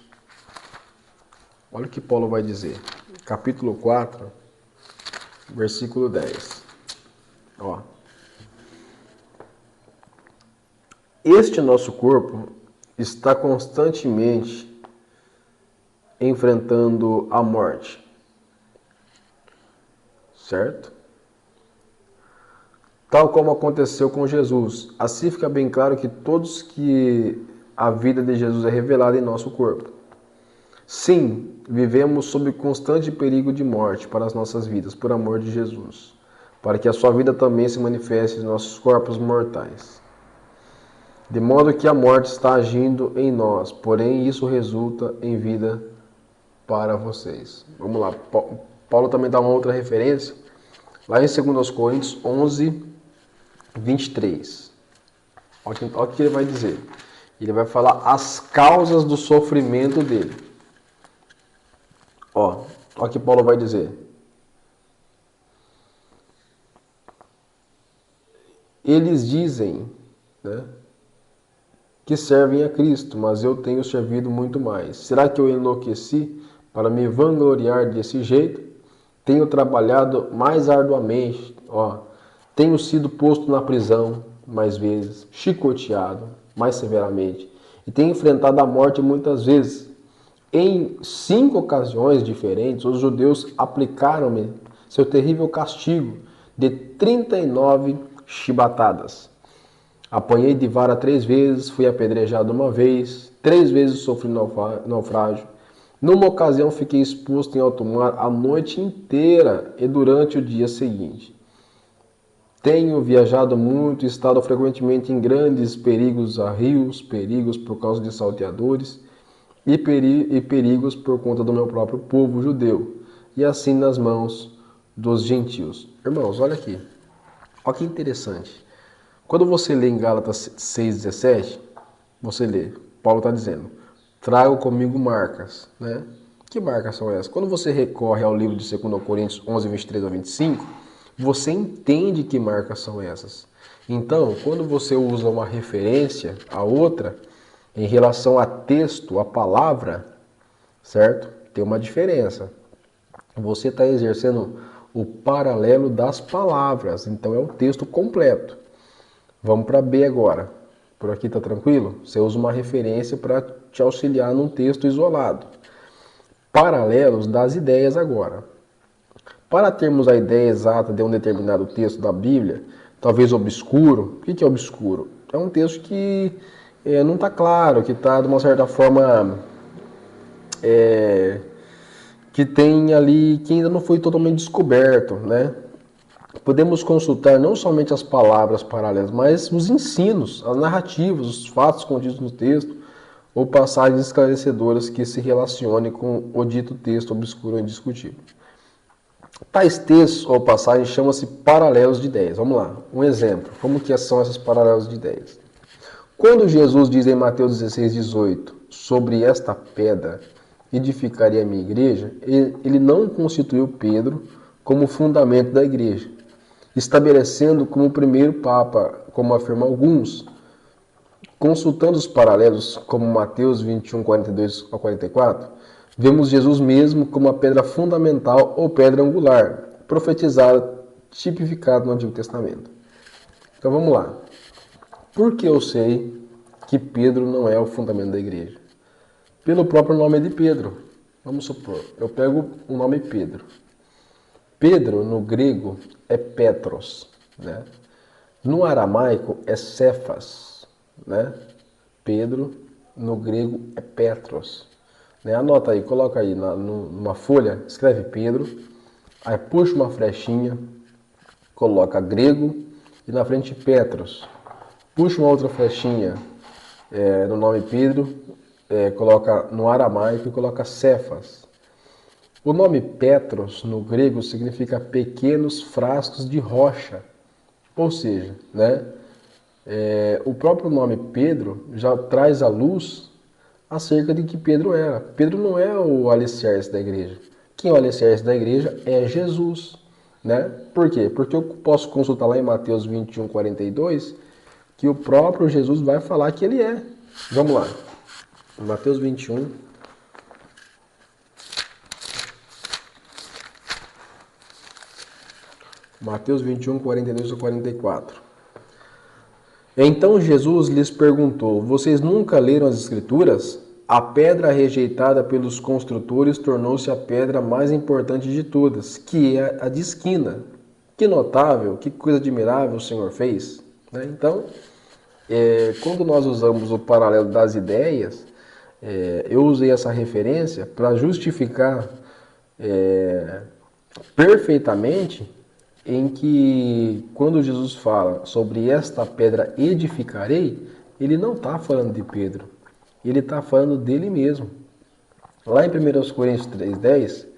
olha o que Paulo vai dizer. Capítulo 4, versículo 10. Este nosso corpo está constantemente enfrentando a morte. Certo? Tal como aconteceu com Jesus. Assim fica bem claro que todos que a vida de Jesus é revelada em nosso corpo. Sim, vivemos sob constante perigo de morte para as nossas vidas, por amor de Jesus, para que a sua vida também se manifeste em nossos corpos mortais. De modo que a morte está agindo em nós, porém isso resulta em vida para vocês. Vamos lá, Paulo também dá uma outra referência, lá em 2 Coríntios 11, 23. Olha o que ele vai dizer. Ele vai falar as causas do sofrimento dele. Olha o que Paulo vai dizer. Eles dizem, né, que servem a Cristo, mas eu tenho servido muito mais. Será que eu enlouqueci para me vangloriar desse jeito? Tenho trabalhado mais arduamente, tenho sido posto na prisão mais vezes, chicoteado mais severamente, e tenho enfrentado a morte muitas vezes. Em 5 ocasiões diferentes, os judeus aplicaram-me seu terrível castigo de 39 chibatadas. Apanhei de vara 3 vezes, fui apedrejado 1 vez, 3 vezes sofri naufrágio. Numa ocasião fiquei exposto em alto mar a noite inteira e durante o dia seguinte. Tenho viajado muito e estado frequentemente em grandes perigos a rios, perigos por causa de salteadores e perigos por conta do meu próprio povo judeu, e assim nas mãos dos gentios. Irmãos, olha aqui. Olha que interessante. Quando você lê em Gálatas 6,17, você lê, Paulo está dizendo, trago comigo marcas, né? Que marcas são essas? Quando você recorre ao livro de 2 Coríntios 11, 23 a 25, você entende que marcas são essas. Então, quando você usa uma referência a outra, em relação a texto, a palavra, certo? Tem uma diferença. Você está exercendo o paralelo das palavras, então é o texto completo. Vamos para B agora. Por aqui está tranquilo? Você usa uma referência para te auxiliar num texto isolado. Paralelos das ideias agora. Para termos a ideia exata de um determinado texto da Bíblia, talvez obscuro. O que é obscuro? É um texto que não está claro, que está de uma certa forma que tem ali, que ainda não foi totalmente descoberto, né? Podemos consultar não somente as palavras paralelas, mas os ensinos, as narrativas, os fatos contidos no texto, ou passagens esclarecedoras que se relacionem com o dito texto obscuro ou indiscutível. Tais textos ou passagens chamam-se paralelos de ideias. Vamos lá, um exemplo. Como que são esses paralelos de ideias? Quando Jesus diz em Mateus 16:18, sobre esta pedra edificarei a minha igreja, ele não constituiu Pedro como fundamento da igreja, estabelecendo como primeiro papa, como afirmam alguns. Consultando os paralelos, como Mateus 21, 42 a 44, vemos Jesus mesmo como a pedra fundamental ou pedra angular, profetizada, tipificada no Antigo Testamento. Então vamos lá. Por que eu sei que Pedro não é o fundamento da igreja? Pelo próprio nome de Pedro. Vamos supor, eu pego o nome Pedro. Pedro, no grego, é Petros, né? No aramaico, é Cefas, né? Pedro, no grego, é Petros. Né? Anota aí, coloca aí numa folha, escreve Pedro, aí puxa uma flechinha, coloca grego e na frente Petros. Puxa uma outra flechinha no nome Pedro, coloca no aramaico e coloca Cefas. O nome Petros, no grego, significa pequenos frascos de rocha. Ou seja, né, o próprio nome Pedro já traz à luz acerca de que Pedro era. Pedro não é o alicerce da igreja. Quem é o alicerce da igreja é Jesus. Né? Por quê? Porque eu posso consultar lá em Mateus 21, 42, que o próprio Jesus vai falar que ele é. Vamos lá. Mateus 21. Mateus 21, 42 a 44. Então Jesus lhes perguntou: vocês nunca leram as Escrituras? A pedra rejeitada pelos construtores tornou-se a pedra mais importante de todas, que é a de esquina. Que notável, que coisa admirável o Senhor fez. Né? Então, quando nós usamos o paralelo das ideias, eu usei essa referência para justificar perfeitamente em que quando Jesus fala sobre esta pedra edificarei, ele não está falando de Pedro, ele está falando dele mesmo. Lá em 1 Coríntios 3,10,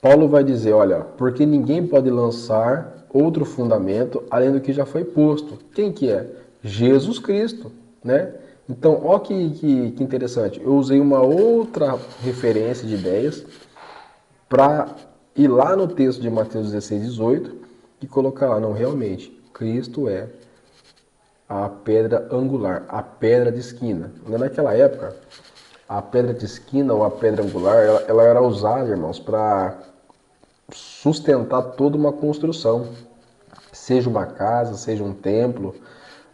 Paulo vai dizer, olha, porque ninguém pode lançar outro fundamento além do que já foi posto. Quem que é? Jesus Cristo, né? Então, ó que interessante, eu usei uma outra referência de ideias para ir lá no texto de Mateus 16:18 e colocar lá, não, realmente, Cristo é a pedra angular, a pedra de esquina. Naquela época, a pedra de esquina ou a pedra angular, ela era usada, irmãos, para sustentar toda uma construção. Seja uma casa, seja um templo,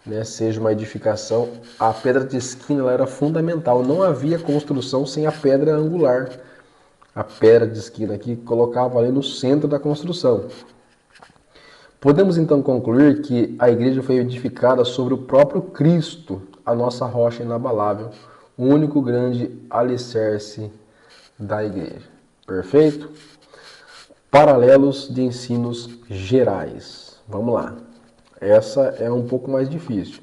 né, seja uma edificação, a pedra de esquina ela era fundamental. Não havia construção sem a pedra angular. A pedra de esquina que colocava ali no centro da construção. Podemos então concluir que a igreja foi edificada sobre o próprio Cristo, a nossa rocha inabalável, o único grande alicerce da igreja. Perfeito? Paralelos de ensinos gerais. Vamos lá. Essa é um pouco mais difícil.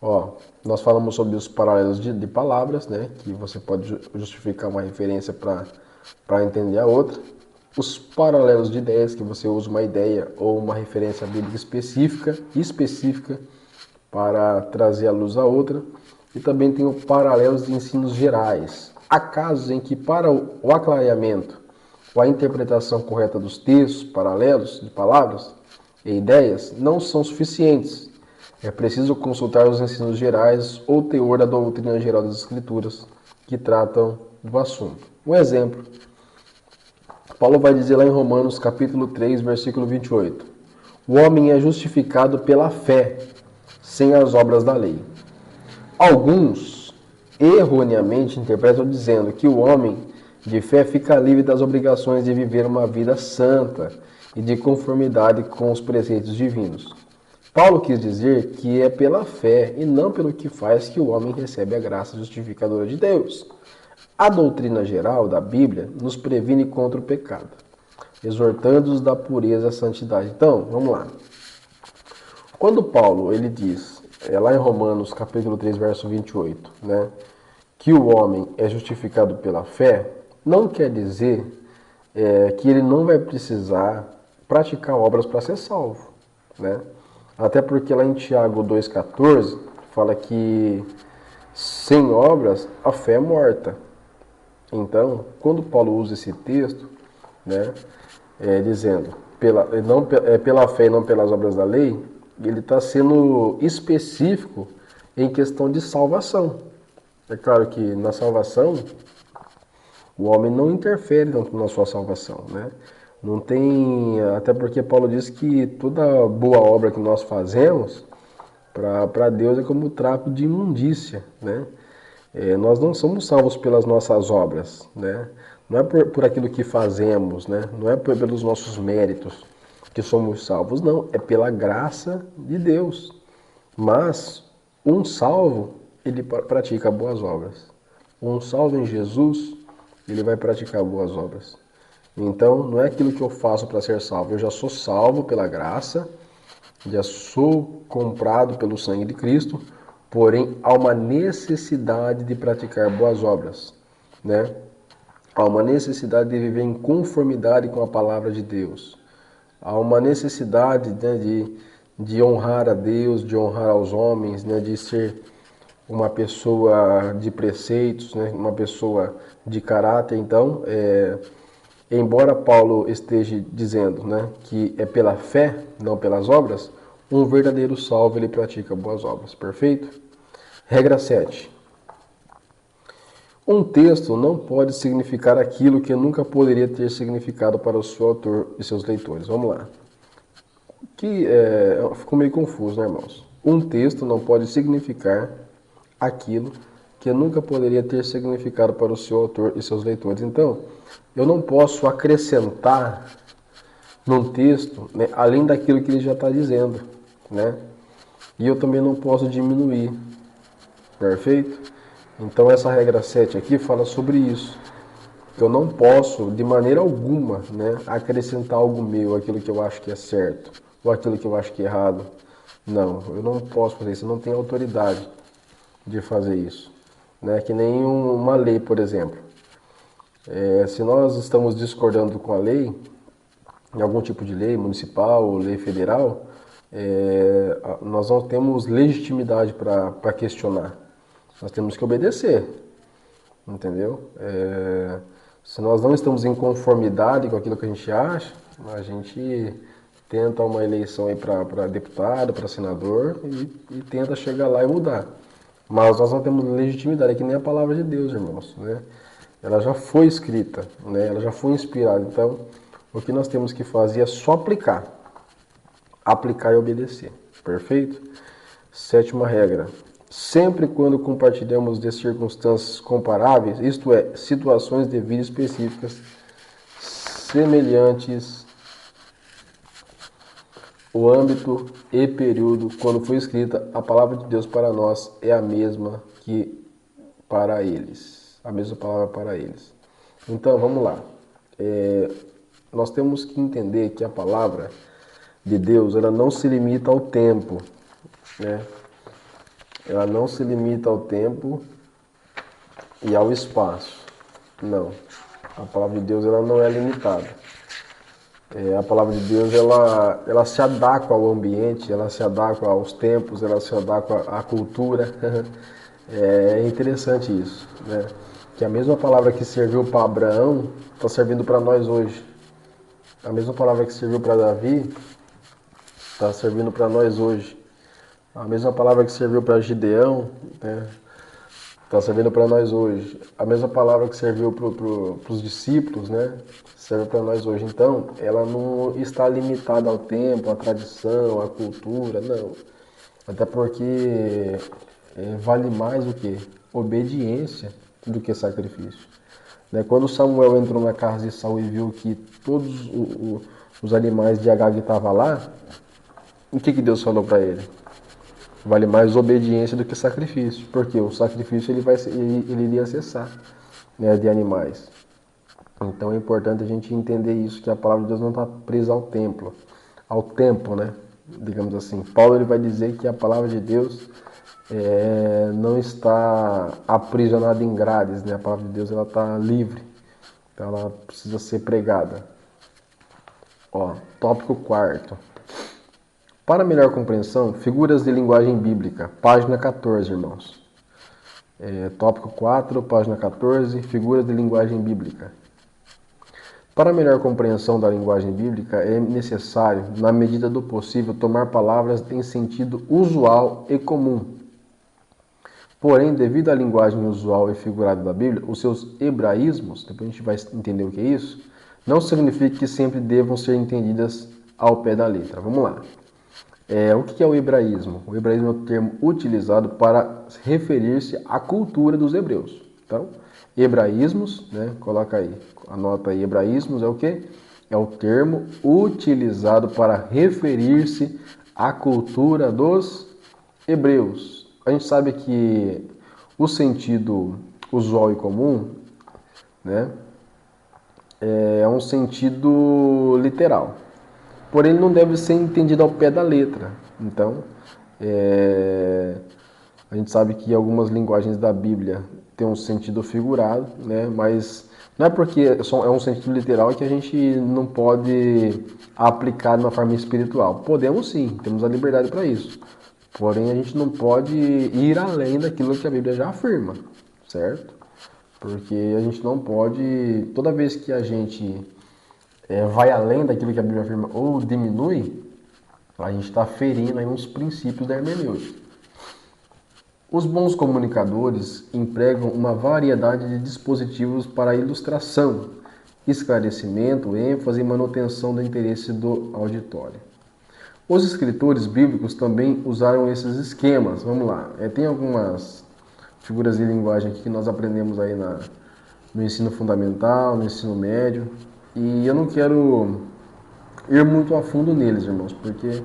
Ó, nós falamos sobre os paralelos de palavras, né? Que você pode justificar uma referência para entender a outra. Os paralelos de ideias, que você usa uma ideia ou uma referência bíblica específica para trazer à luz a outra. E também tem os paralelos de ensinos gerais. Há casos em que, para o aclareamento ou a interpretação correta dos textos paralelos de palavras e ideias, não são suficientes. É preciso consultar os ensinos gerais ou teor da doutrina geral das Escrituras que tratam do assunto. Um exemplo. Paulo vai dizer lá em Romanos capítulo 3, versículo 28. O homem é justificado pela fé, sem as obras da lei. Alguns erroneamente interpretam dizendo que o homem de fé fica livre das obrigações de viver uma vida santa e de conformidade com os preceitos divinos. Paulo quis dizer que é pela fé e não pelo que faz que o homem recebe a graça justificadora de Deus. A doutrina geral da Bíblia nos previne contra o pecado, exortando-os da pureza e santidade. Então, vamos lá. Quando Paulo ele diz, lá em Romanos capítulo 3, verso 28, né, que o homem é justificado pela fé, não quer dizer que ele não vai precisar praticar obras para ser salvo, né? Até porque lá em Tiago 2,14 fala que sem obras a fé é morta. Então, quando Paulo usa esse texto, né, dizendo pela fé e não pelas obras da lei, ele está sendo específico em questão de salvação. É claro que na salvação o homem não interfere tanto na sua salvação, né? Não tem, até porque Paulo diz que toda boa obra que nós fazemos para Deus é como trapo de imundícia, né? Nós não somos salvos pelas nossas obras, né? Não é por aquilo que fazemos, né? Não é pelos nossos méritos que somos salvos, não. É pela graça de Deus. Mas um salvo, ele pratica boas obras. Um salvo em Jesus, ele vai praticar boas obras. Então, não é aquilo que eu faço para ser salvo. Eu já sou salvo pela graça, já sou comprado pelo sangue de Cristo, porém há uma necessidade de praticar boas obras, né? Há uma necessidade de viver em conformidade com a palavra de Deus. Há uma necessidade, né, de honrar a Deus, de honrar aos homens, né, de ser uma pessoa de preceitos, né, uma pessoa de caráter. Então, embora Paulo esteja dizendo, né, que é pela fé, não pelas obras, um verdadeiro salvo ele pratica boas obras. Perfeito? Regra 7. Um texto não pode significar aquilo que nunca poderia ter significado para o seu autor e seus leitores. Vamos lá. Ficou meio confuso, né, irmãos? Um texto não pode significar aquilo que nunca poderia ter significado para o seu autor e seus leitores. Então, eu não posso acrescentar num texto, né, além daquilo que ele já está dizendo, né? E eu também não posso diminuir. Perfeito? Então essa regra 7 aqui fala sobre isso. Eu não posso, de maneira alguma, né, acrescentar algo meu, aquilo que eu acho que é certo, ou aquilo que eu acho que é errado. Não, eu não posso fazer isso, eu não tenho autoridade de fazer isso. Né? Que nem uma lei, por exemplo. Se nós estamos discordando com a lei, em algum tipo de lei municipal ou lei federal, nós não temos legitimidade para questionar. Nós temos que obedecer, entendeu? Se nós não estamos em conformidade com aquilo que a gente acha, a gente tenta uma eleição aí para deputado, para senador e tenta chegar lá e mudar. Mas nós não temos legitimidade, é que nem a palavra de Deus, irmãos, né? Ela já foi escrita, né? Ela já foi inspirada. Então, o que nós temos que fazer é só aplicar. Aplicar e obedecer. Perfeito? 7ª regra. Sempre quando compartilhamos de circunstâncias comparáveis, isto é, situações de vida específicas, semelhantes, o âmbito e período quando foi escrita, a palavra de Deus para nós é a mesma que para eles. A mesma palavra para eles. Então, vamos lá. Nós temos que entender que a palavra de Deus, ela não se limita ao tempo, né? Ela não se limita ao tempo e ao espaço. Não. A palavra de Deus, ela não é limitada. A palavra de Deus, ela se adequa ao ambiente, ela se adequa aos tempos, ela se adequa à cultura. É interessante isso, né? Que a mesma palavra que serviu para Abraão está servindo para nós hoje. A mesma palavra que serviu para Davi está servindo para nós hoje. A mesma palavra que serviu para Gideão, né, está servindo para nós hoje. A mesma palavra que serviu para os discípulos, né, serve para nós hoje. Então, ela não está limitada ao tempo, à tradição, à cultura, não. Até porque vale mais o que? Obediência do que sacrifício. Né? Quando Samuel entrou na casa de Saul e viu que todos os animais de Agag estavam lá, o que Deus falou para ele? Vale mais obediência do que sacrifício, porque o sacrifício ele iria cessar, né, de animais. Então é importante a gente entender isso, que a palavra de Deus não está presa ao tempo, né? Digamos assim. Paulo ele vai dizer que a palavra de Deus não está aprisionada em grades, né? A palavra de Deus ela está livre, Então ela precisa ser pregada. Ó, tópico 4º. Para melhor compreensão, figuras de linguagem bíblica. Página 14, irmãos. Tópico 4, página 14, figuras de linguagem bíblica. Para melhor compreensão da linguagem bíblica, é necessário, na medida do possível, tomar palavras em sentido usual e comum. Porém, devido à linguagem usual e figurada da Bíblia, os seus hebraísmos, depois a gente vai entender o que é isso, não significa que sempre devam ser entendidas ao pé da letra. Vamos lá. O que é o hebraísmo? O hebraísmo é o termo utilizado para referir-se à cultura dos hebreus. Então, hebraísmos, né? Coloca aí, anota aí, hebraísmos é o quê? É o termo utilizado para referir-se à cultura dos hebreus. A gente sabe que o sentido usual e comum, né, é um sentido literal. Porém, ele não deve ser entendido ao pé da letra. Então, a gente sabe que algumas linguagens da Bíblia têm um sentido figurado, né? Mas não é porque é um sentido literal que a gente não pode aplicar de uma forma espiritual. Podemos sim, temos a liberdade para isso. Porém, a gente não pode ir além daquilo que a Bíblia já afirma, certo? Porque a gente não pode, toda vez que a gente vai além daquilo que a Bíblia afirma ou diminui, a gente está ferindo aí uns princípios da hermenêutica. Os bons comunicadores empregam uma variedade de dispositivos para ilustração, esclarecimento, ênfase e manutenção do interesse do auditório. Os escritores bíblicos também usaram esses esquemas. Vamos lá, tem algumas figuras de linguagem aqui que nós aprendemos aí no ensino fundamental, no ensino médio, e eu não quero ir muito a fundo neles, irmãos, porque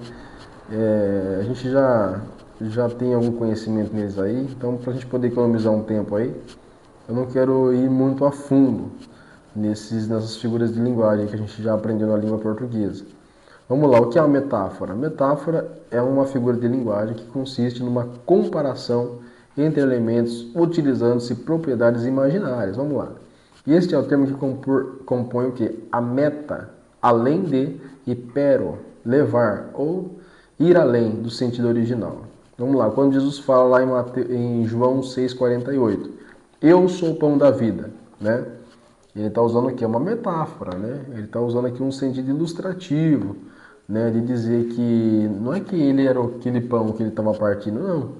a gente já tem algum conhecimento neles aí, então para a gente poder economizar um tempo aí, eu não quero ir muito a fundo nessas figuras de linguagem que a gente já aprendeu na língua portuguesa. Vamos lá, o que é uma metáfora? A metáfora é uma figura de linguagem que consiste numa comparação entre elementos utilizando-se propriedades imaginárias. Vamos lá. E este é o termo que compõe o quê? A meta, além de, e pero, levar, ou ir além do sentido original. Vamos lá, quando Jesus fala lá em João 6,48, eu sou o pão da vida, né? Ele está usando aqui uma metáfora, né? Ele está usando aqui um sentido ilustrativo, né? De dizer que não é que ele era aquele pão que ele estava partindo, não.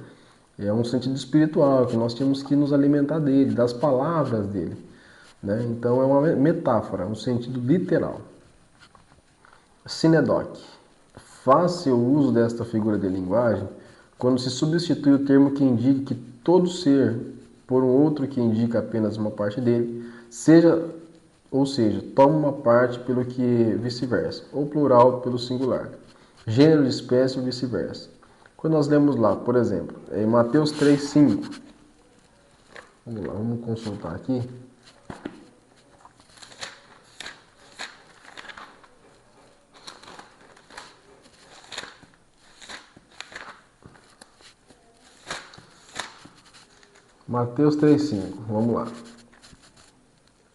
É um sentido espiritual, que nós temos que nos alimentar dele, das palavras dele, né? Então é uma metáfora, um sentido literal. Sinedoque. Faz-se o uso desta figura de linguagem quando se substitui o termo que indica que todo ser por um outro que indica apenas uma parte dele, ou seja, toma uma parte pelo que vice-versa, ou plural pelo singular, gênero de espécie ou vice-versa. Quando nós lemos lá, por exemplo, em Mateus 3,5, vamos lá, vamos consultar aqui. Mateus 3,5, vamos lá.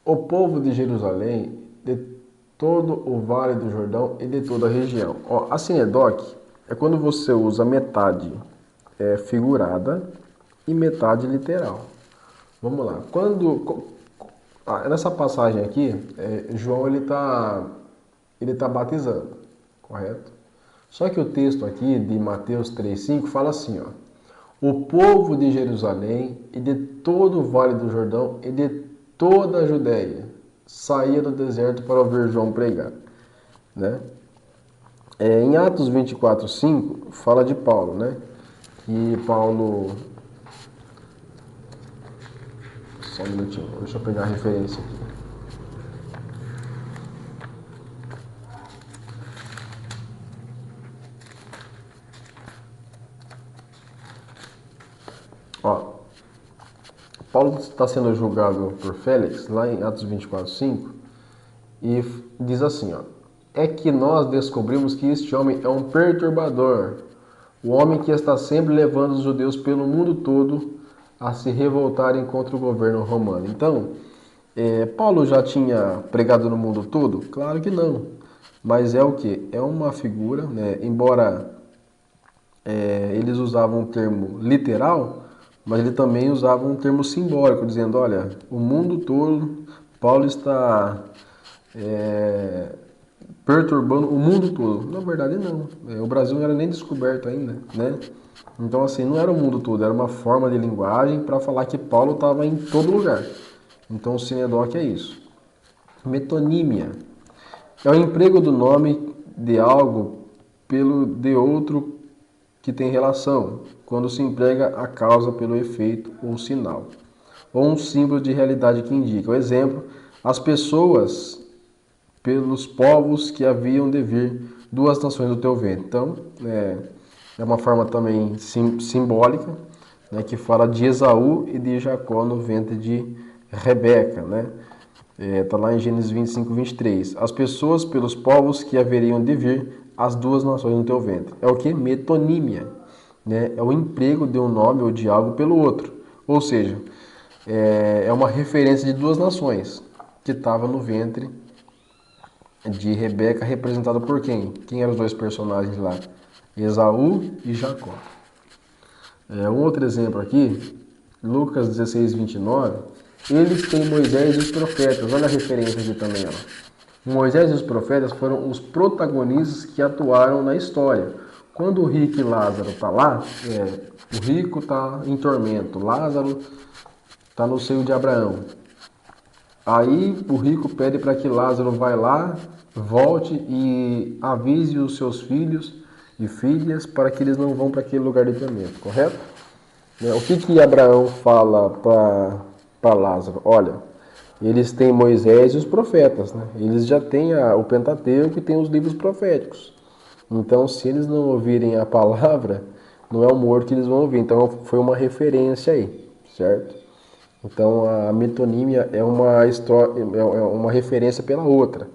O povo de Jerusalém, de todo o vale do Jordão e de toda a região. A sinedoque é quando você usa metade figurada e metade literal. Vamos lá. Nessa passagem aqui, João ele tá batizando, correto? Só que o texto aqui de Mateus 3,5 fala assim, ó. O povo de Jerusalém e de todo o vale do Jordão e de toda a Judéia saía do deserto para ouvir João pregar, né? Em Atos 24:5 fala de Paulo, né? Que Paulo... Só um minutinho, deixa eu pegar a referência aqui. Paulo está sendo julgado por Félix, lá em Atos 24:5, e diz assim, ó, é que nós descobrimos que este homem é um perturbador, o homem que está sempre levando os judeus pelo mundo todo a se revoltarem contra o governo romano. Então, Paulo já tinha pregado no mundo todo? Claro que não. Mas é o que? É uma figura, né? Embora eles usavam um termo literal, mas ele também usava um termo simbólico, dizendo, olha, o mundo todo, Paulo está perturbando o mundo todo. Na verdade, não. O Brasil não era nem descoberto ainda, né? Então, assim, não era o mundo todo, era uma forma de linguagem para falar que Paulo estava em todo lugar. Então, o sinedoque é isso. Metonímia é o emprego do nome de algo pelo de outro que tem relação, quando se emprega a causa pelo efeito ou sinal, ou um símbolo de realidade que indica. O exemplo, as pessoas pelos povos que haviam de vir, duas nações do teu ventre. Então, é uma forma também simbólica, né, que fala de Esaú e de Jacó no ventre de Rebeca, né? Está lá em Gênesis 25, 23. As pessoas pelos povos que haveriam de vir, as duas nações no teu ventre. É o que? Metonímia. Né? É o emprego de um nome ou de algo pelo outro. Ou seja, é uma referência de duas nações que estava no ventre de Rebeca, representada por quem? Quem eram os dois personagens lá? Esaú e Jacó. Um outro exemplo aqui, Lucas 16, 29. Eles têm Moisés e os profetas. Olha a referência aqui também. Ó. Moisés e os profetas foram os protagonistas que atuaram na história. Quando o rico e Lázaro está lá, o rico está em tormento, Lázaro está no seio de Abraão. Aí o rico pede para que Lázaro vá lá, volte e avise os seus filhos e filhas para que eles não vão para aquele lugar de tormento, correto? O que Abraão fala para Lázaro? Olha, eles têm Moisés e os profetas, né? Eles já têm o Pentateuco e têm os livros proféticos. Então, se eles não ouvirem a palavra, não é o morto que eles vão ouvir. Então, foi uma referência aí, certo? Então, a metonímia é uma história, é uma referência pela outra,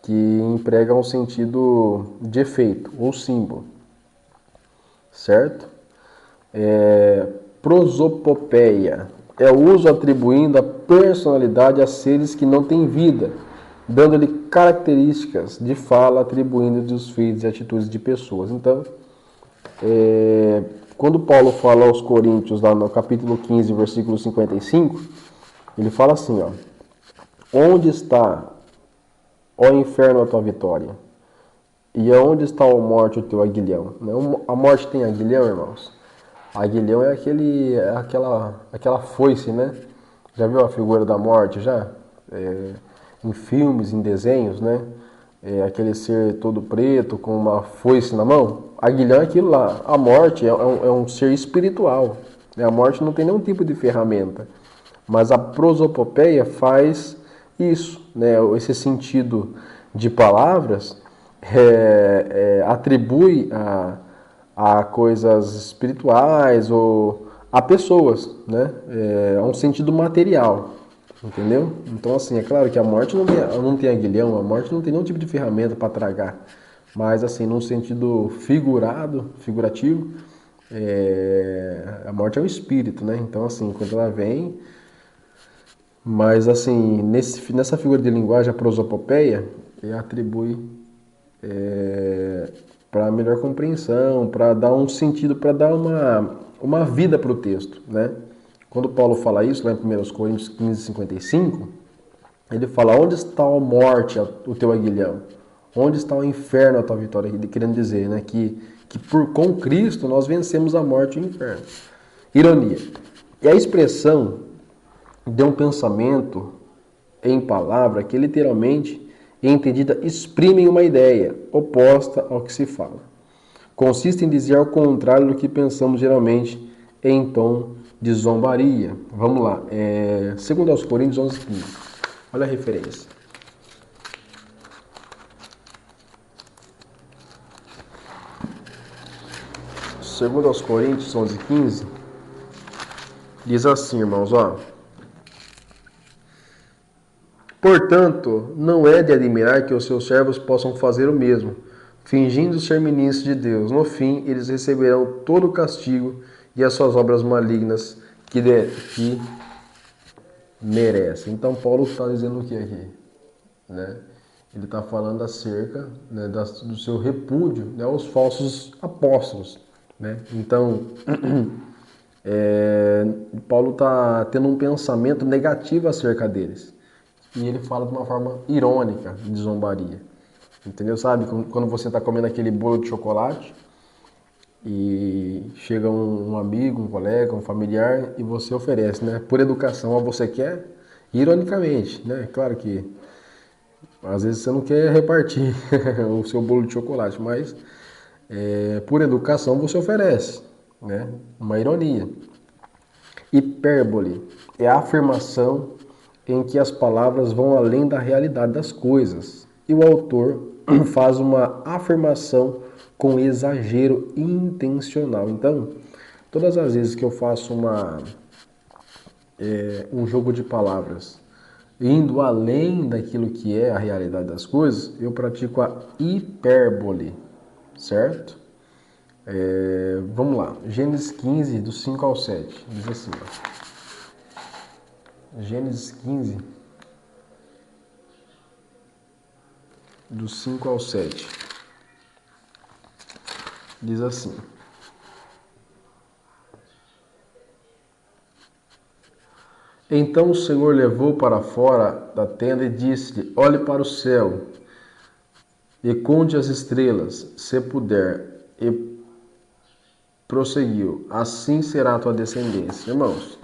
que emprega um sentido de efeito ou símbolo, certo? Prosopopeia é o uso atribuindo a personalidade a seres que não têm vida, dando-lhe características de fala, atribuindo os feitos e atitudes de pessoas. Então, quando Paulo fala aos Coríntios, lá no capítulo 15, versículo 55, ele fala assim, ó, onde está, ó inferno, a tua vitória? E aonde está, ó morte, o teu aguilhão? A morte tem aguilhão, irmãos? Aguilhão é aquela foice, né? Já viu a figura da morte, já? Em filmes, em desenhos, né? Aquele ser todo preto com uma foice na mão. Aguilhão é aquilo lá. A morte é um ser espiritual. Né? A morte não tem nenhum tipo de ferramenta. Mas a prosopopeia faz isso, né? Esse sentido de palavras atribui a coisas espirituais ou a pessoas, né? É um sentido material, entendeu? Então, assim, é claro que a morte não tem aguilhão, a morte não tem nenhum tipo de ferramenta para tragar, mas, assim, num sentido figurativo, a morte é um espírito, né? Então, assim, quando ela vem, mas, assim, nessa figura de linguagem, a prosopopeia, atribui para melhor compreensão, para dar um sentido, para dar uma vida para o texto, né? Quando Paulo fala isso, lá em 1 Coríntios 15, 55, ele fala, onde está a morte, o teu aguilhão? Onde está o inferno, a tua vitória? Querendo dizer, né, que com Cristo nós vencemos a morte e o inferno. Ironia. E a expressão de um pensamento em palavra que literalmente entendida exprimem uma ideia oposta ao que se fala. Consiste em dizer ao contrário do que pensamos geralmente em tom de zombaria. Vamos lá. 2 aos Coríntios 11, 15. Olha a referência. Segundo aos Coríntios 11, 15. Diz assim, irmãos, ó. Portanto, não é de admirar que os seus servos possam fazer o mesmo, fingindo ser ministros de Deus. No fim, eles receberão todo o castigo e as suas obras malignas que merece. Então Paulo está dizendo o que aqui? Né? Ele está falando acerca, né, do seu repúdio, né, aos falsos apóstolos. Né? Então, Paulo está tendo um pensamento negativo acerca deles. E ele fala de uma forma irônica, de zombaria. Entendeu? Sabe? Quando você está comendo aquele bolo de chocolate e chega um amigo, um colega, um familiar e você oferece, né? Por educação, ó, você quer? Ironicamente, né? Claro que às vezes você não quer repartir o seu bolo de chocolate, mas por educação você oferece, né? Uma ironia. Hipérbole é a afirmação em que as palavras vão além da realidade das coisas e o autor faz uma afirmação com exagero intencional. Então, todas as vezes que eu faço um jogo de palavras indo além daquilo que é a realidade das coisas, eu pratico a hipérbole, certo? Vamos lá, Gênesis 15, do 5 ao 7, diz assim, ó. Gênesis 15, do 5 ao 7, diz assim: Então o Senhor levou para fora da tenda e disse-lhe: Olhe para o céu e conte as estrelas, se puder. E prosseguiu: Assim será a tua descendência. Irmãos,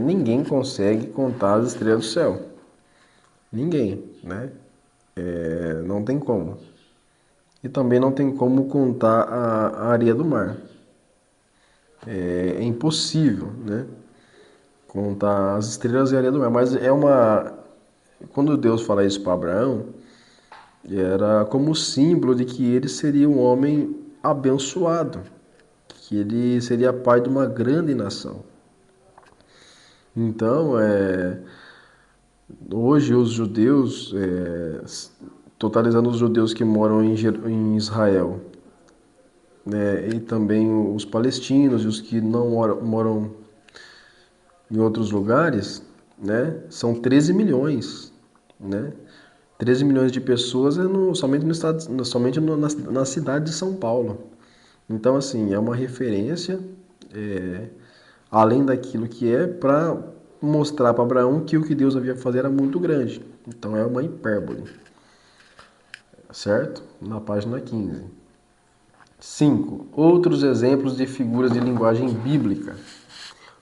ninguém consegue contar as estrelas do céu. Ninguém, né? Não tem como. E também não tem como contar a areia do mar. É impossível, né? Contar as estrelas e a areia do mar. Mas é uma. Quando Deus fala isso para Abraão, era como símbolo de que ele seria um homem abençoado, que ele seria pai de uma grande nação. Então, hoje os judeus, totalizando os judeus que moram em Israel, né, e também os palestinos e os que não moram em outros lugares, né, são 13 milhões, né? 13 milhões de pessoas somente no estado, somente na cidade de São Paulo. Então, assim, é uma referência, além daquilo que é, para mostrar para Abraão que o que Deus havia fazer era muito grande. Então, é uma hipérbole, certo? Na página 15. 5. Outros exemplos de figuras de linguagem bíblica.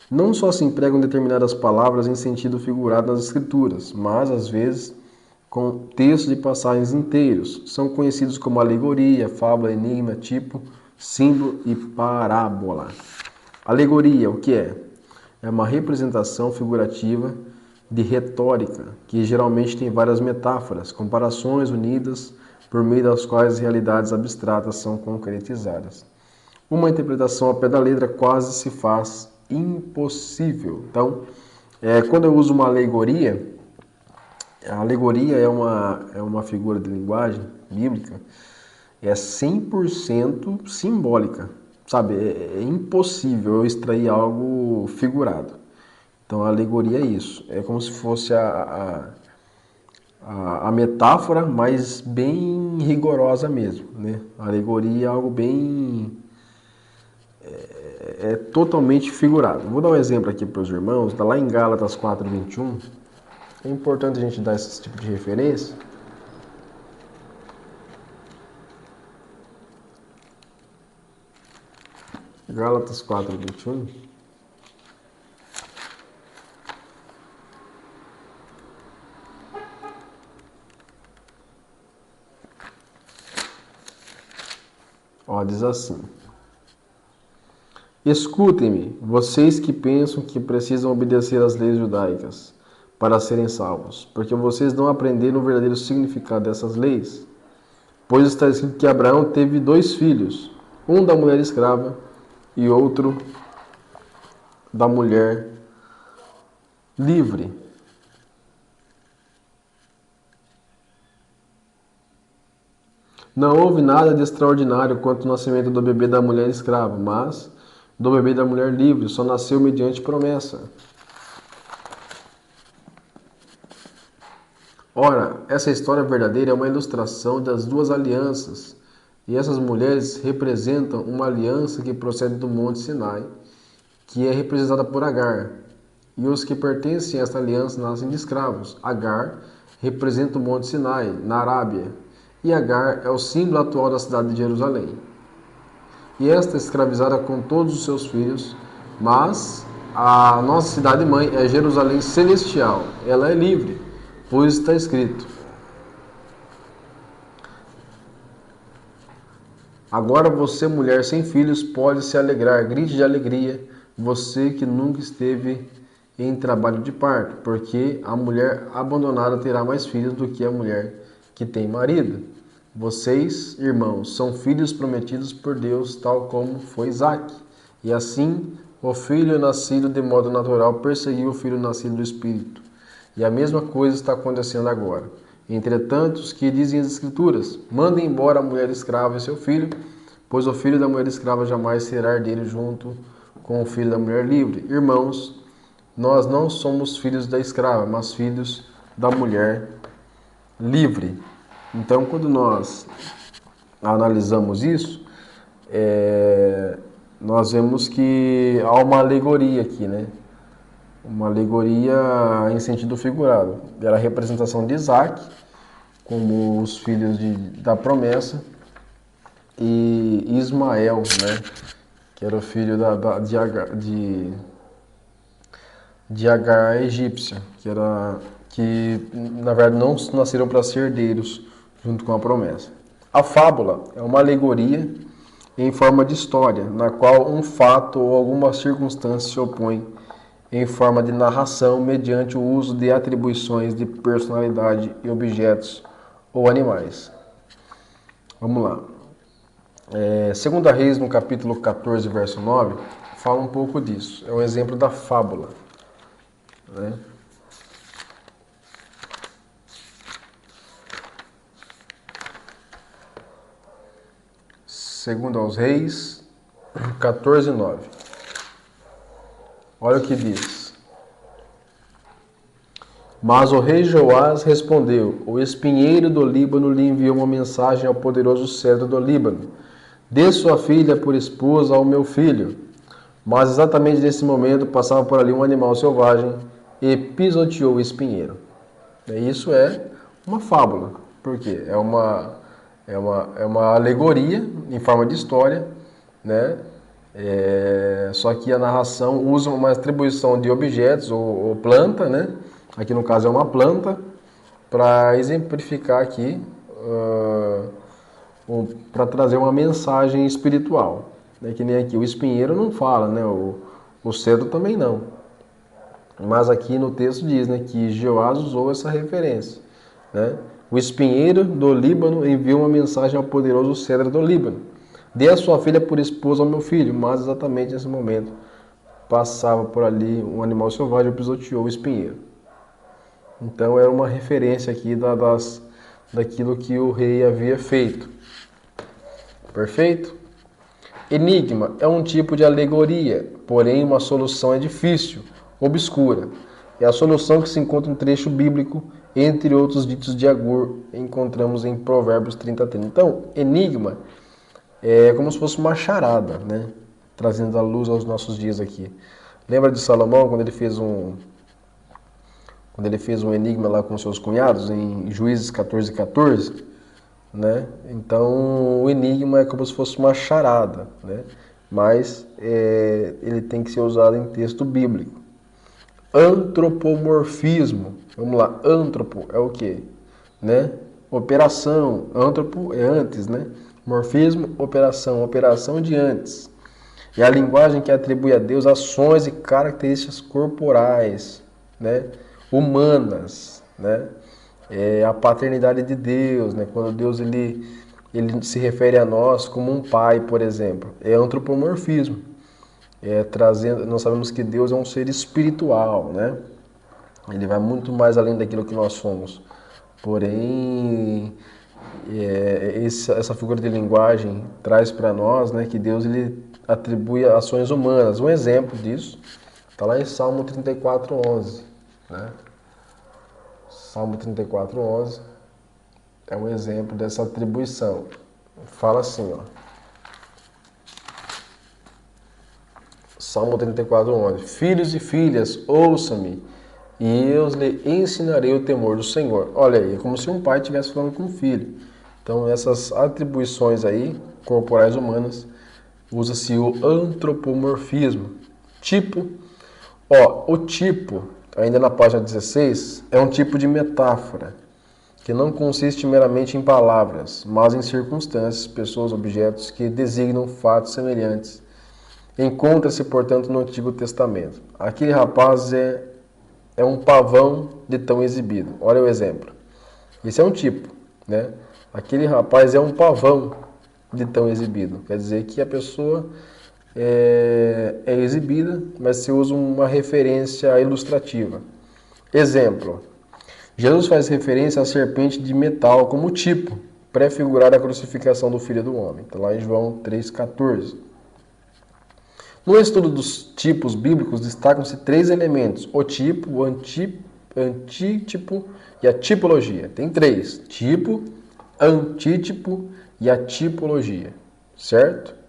Não só se empregam determinadas palavras em sentido figurado nas Escrituras, mas, às vezes, com textos de passagens inteiros. São conhecidos como alegoria, fábula, enigma, tipo, símbolo e parábola. Alegoria, o que é? É uma representação figurativa de retórica, que geralmente tem várias metáforas, comparações unidas, por meio das quais realidades abstratas são concretizadas. Uma interpretação ao pé da letra quase se faz impossível. Então, quando eu uso uma alegoria, a alegoria é uma figura de linguagem bíblica, é 100% simbólica, sabe? É impossível eu extrair algo figurado. Então, a alegoria é isso. É como se fosse a metáfora, mas bem rigorosa mesmo, né? A alegoria é algo bem... é totalmente figurado. Vou dar um exemplo aqui para os irmãos, está lá em Gálatas 4:21. É importante a gente dar esse tipo de referência. Gálatas 4:21. Ó, diz assim: Escutem-me, vocês que pensam que precisam obedecer às leis judaicas para serem salvos, porque vocês não aprenderam o verdadeiro significado dessas leis. Pois está escrito que Abraão teve 2 filhos, um da mulher escrava e outro da mulher livre. Não houve nada de extraordinário quanto o nascimento do bebê da mulher escrava, mas do bebê da mulher livre só nasceu mediante promessa. Ora, essa história verdadeira é uma ilustração das duas alianças, e essas mulheres representam uma aliança que procede do Monte Sinai, que é representada por Agar, e os que pertencem a esta aliança nascem de escravos. Agar representa o Monte Sinai, na Arábia, e Agar é o símbolo atual da cidade de Jerusalém. E esta é escravizada com todos os seus filhos, mas a nossa cidade-mãe é Jerusalém Celestial, ela é livre, pois está escrito: agora você, mulher sem filhos, pode se alegrar, grite de alegria, você que nunca esteve em trabalho de parto, porque a mulher abandonada terá mais filhos do que a mulher que tem marido. Vocês, irmãos, são filhos prometidos por Deus, tal como foi Isaque. E assim, o filho nascido de modo natural perseguiu o filho nascido do Espírito. E a mesma coisa está acontecendo agora. Entretanto, os que dizem as Escrituras, mandem embora a mulher escrava e seu filho, pois o filho da mulher escrava jamais será herdeiro junto com o filho da mulher livre. Irmãos, nós não somos filhos da escrava, mas filhos da mulher livre. Então, quando nós analisamos isso, nós vemos que há uma alegoria aqui, né? Uma alegoria em sentido figurado. Era a representação de Isaac como os filhos da promessa e Ismael, né? Que era o filho de Agar a egípcia, que na verdade não nasceram para ser herdeiros junto com a promessa. A fábula é uma alegoria em forma de história, na qual um fato ou alguma circunstância se opõe em forma de narração mediante o uso de atribuições de personalidade e objetos ou animais. Vamos lá. Segunda Reis, no capítulo 14, verso 9, fala um pouco disso. É um exemplo da fábula, né? Segundo aos Reis, 14, 9. Olha o que diz. Mas o rei Joás respondeu: o espinheiro do Líbano lhe enviou uma mensagem ao poderoso cedro do Líbano: dê sua filha por esposa ao meu filho. Mas exatamente nesse momento passava por ali um animal selvagem e pisoteou o espinheiro. Isso é uma fábula, porque é uma alegoria em forma de história, né? Só que a narração usa uma atribuição de objetos ou planta, né? Aqui no caso é uma planta, para exemplificar aqui, para trazer uma mensagem espiritual. Que nem aqui, o espinheiro não fala, né? O cedro também não. Mas aqui no texto diz, né, que Joás usou essa referência, né? O espinheiro do Líbano enviou uma mensagem ao poderoso cedro do Líbano: dê a sua filha por esposa ao meu filho. Mas exatamente nesse momento passava por ali um animal selvagem e pisoteou o espinheiro. Então era uma referência aqui daquilo que o rei havia feito. Perfeito? Enigma é um tipo de alegoria, porém uma solução é difícil, obscura. É a solução que se encontra no trecho bíblico, entre outros ditos de Agur, encontramos em Provérbios 30:30. Então, enigma é como se fosse uma charada, né? Trazendo a luz aos nossos dias aqui. Lembra de Salomão quando ele fez um enigma lá com seus cunhados em Juízes 14:14, né? Então o enigma é como se fosse uma charada, né? Mas ele tem que ser usado em texto bíblico. Antropomorfismo, vamos lá, antropo é o quê? Né? Operação, antropo é antes, né? Morfismo, operação de antes. É a linguagem que atribui a Deus ações e características corporais, né? Humanas, né? A paternidade de Deus, né? Quando Deus ele se refere a nós como um pai, por exemplo, é antropomorfismo. Nós sabemos que Deus é um ser espiritual, né? Ele vai muito mais além daquilo que nós somos. Porém, essa figura de linguagem traz para nós, né, que Deus ele atribui ações humanas. Um exemplo disso está lá em Salmo 34:11, né? Salmo 34:11 é um exemplo dessa atribuição. Fala assim, ó. Salmo 34:11. Filhos e filhas, ouçam-me, e eu lhe ensinarei o temor do Senhor. Olha aí, é como se um pai estivesse falando com um filho. Então, essas atribuições aí, corporais humanas, usa-se o antropomorfismo. Tipo, ó, o tipo, ainda na página 16, é um tipo de metáfora, que não consiste meramente em palavras, mas em circunstâncias, pessoas, objetos que designam fatos semelhantes. Encontra-se, portanto, no Antigo Testamento. Aquele rapaz é um pavão de tão exibido. Olha o exemplo. Esse é um tipo, né? Aquele rapaz é um pavão de tão exibido. Quer dizer que a pessoa é exibida, mas se usa uma referência ilustrativa. Exemplo. Jesus faz referência à serpente de metal como tipo, prefigurar a crucificação do Filho do Homem. Está lá em João 3,14. No estudo dos tipos bíblicos, destacam-se 3 elementos: o tipo, o antítipo e a tipologia. Tem 3: tipo, antítipo e a tipologia, certo?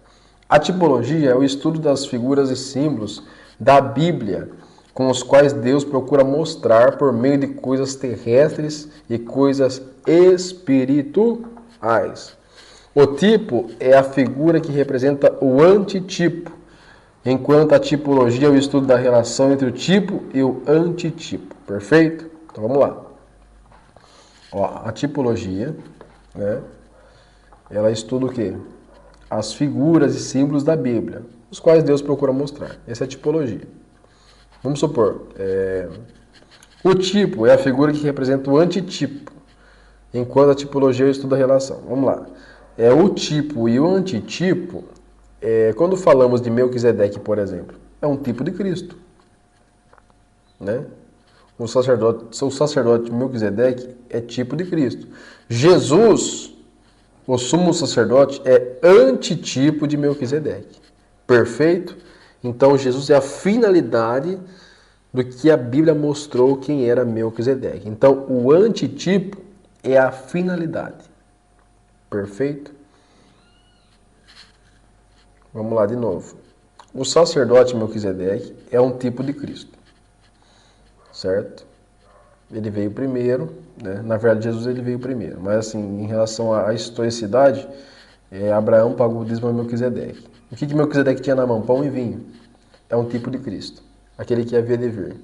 A tipologia é o estudo das figuras e símbolos da Bíblia, com os quais Deus procura mostrar por meio de coisas terrestres e coisas espirituais. O tipo é a figura que representa o antitipo, enquanto a tipologia é o estudo da relação entre o tipo e o antitipo. Perfeito? Então vamos lá. Ó, a tipologia, né? Ela estuda o quê? As figuras e símbolos da Bíblia, os quais Deus procura mostrar. Essa é a tipologia. Vamos supor, o tipo é a figura que representa o antitipo, enquanto a tipologia é o estudo da relação. Vamos lá. O tipo e o antitipo, quando falamos de Melquisedeque, por exemplo, é um tipo de Cristo, né? O sacerdote Melquisedeque é tipo de Cristo. Jesus, o sumo sacerdote, é antitipo de Melquisedeque. Perfeito? Então, Jesus é a finalidade do que a Bíblia mostrou quem era Melquisedeque. Então, o antitipo é a finalidade. Perfeito? Vamos lá de novo. O sacerdote Melquisedeque é um tipo de Cristo. Certo? Ele veio primeiro, né? Na verdade, Jesus ele veio primeiro. Mas assim, em relação à historicidade, Abraão pagou o dízimo a Melquisedeque. O que Melquisedeque tinha na mão? Pão e vinho. É um tipo de Cristo, aquele que havia de vir.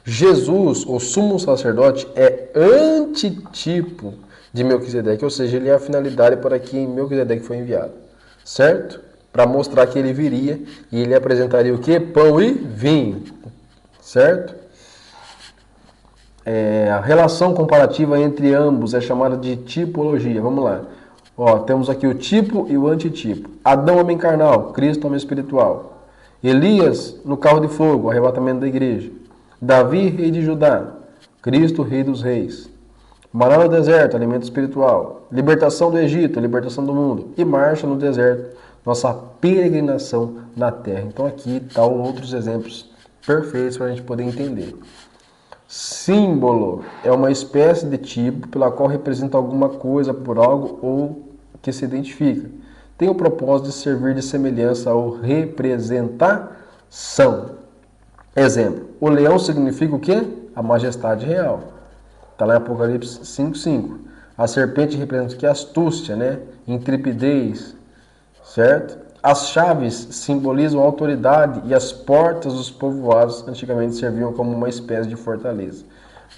Jesus, o sumo sacerdote, é antitipo de Melquisedeque, ou seja, ele é a finalidade para quem Melquisedeque foi enviado. Certo? Para mostrar que ele viria e ele apresentaria o quê? Pão e vinho. Certo? A relação comparativa entre ambos é chamada de tipologia. Vamos lá. Ó, temos aqui o tipo e o antitipo. Adão, homem carnal. Cristo, homem espiritual. Elias, no carro de fogo, o arrebatamento da igreja. Davi, rei de Judá. Cristo, rei dos reis. Maná no deserto, alimento espiritual. Libertação do Egito, libertação do mundo. E marcha no deserto, nossa peregrinação na terra. Então aqui estão outros exemplos perfeitos para a gente poder entender. Símbolo é uma espécie de tipo pela qual representa alguma coisa por algo ou que se identifica. Tem o propósito de servir de semelhança ou representação. Exemplo, o leão significa o quê? A majestade real. Está lá em Apocalipse 5:5. A serpente representa o quê? Astúcia, né? Intrepidez, certo? As chaves simbolizam a autoridade e as portas dos povoados antigamente serviam como uma espécie de fortaleza.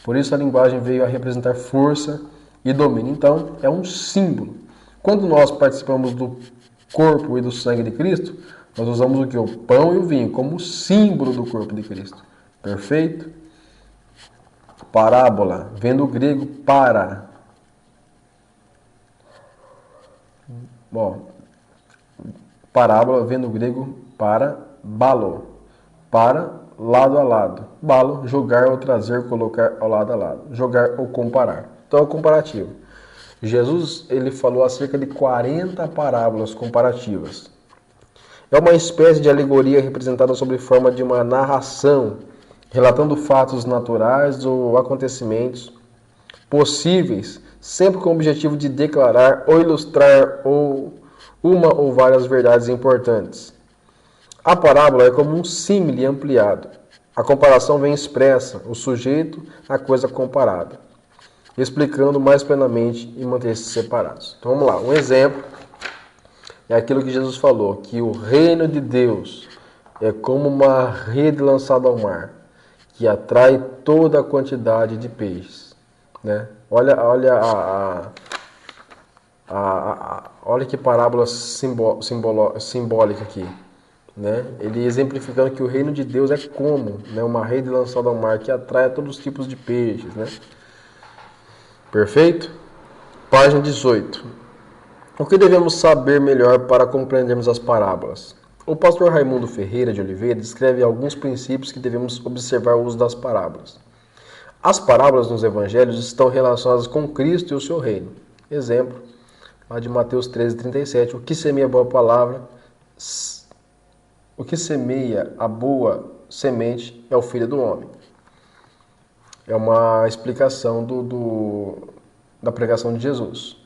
Por isso a linguagem veio a representar força e domínio. Então, é um símbolo. Quando nós participamos do corpo e do sangue de Cristo, nós usamos o que? O pão e o vinho como símbolo do corpo de Cristo. Perfeito? Parábola, vem do grego para. Bom, parábola vem do grego para, balo. Para, lado a lado. Balo, jogar ou trazer, colocar ao lado a lado. Jogar ou comparar. Então é o comparativo. Jesus ele falou acerca de 40 parábolas comparativas. É uma espécie de alegoria representada sob forma de uma narração, relatando fatos naturais ou acontecimentos possíveis, sempre com o objetivo de declarar ou ilustrar uma ou várias verdades importantes. A parábola é como um símile ampliado. A comparação vem expressa, o sujeito, a coisa comparada, explicando mais plenamente e manter-se separados. Então vamos lá, um exemplo é aquilo que Jesus falou, que o reino de Deus é como uma rede lançada ao mar, que atrai toda a quantidade de peixes. Né? Olha que parábola simbólica aqui. Né? Ele exemplificando que o reino de Deus é como, né, uma rede lançada ao mar que atrai todos os tipos de peixes. Né? Perfeito? Página 18. O que devemos saber melhor para compreendermos as parábolas? O pastor Raimundo Ferreira de Oliveira descreve alguns princípios que devemos observar o uso das parábolas. As parábolas nos evangelhos estão relacionadas com Cristo e o seu reino. Exemplo, lá de Mateus 13:37, o que semeia a boa palavra, o que semeia a boa semente é o Filho do Homem. É uma explicação da pregação de Jesus.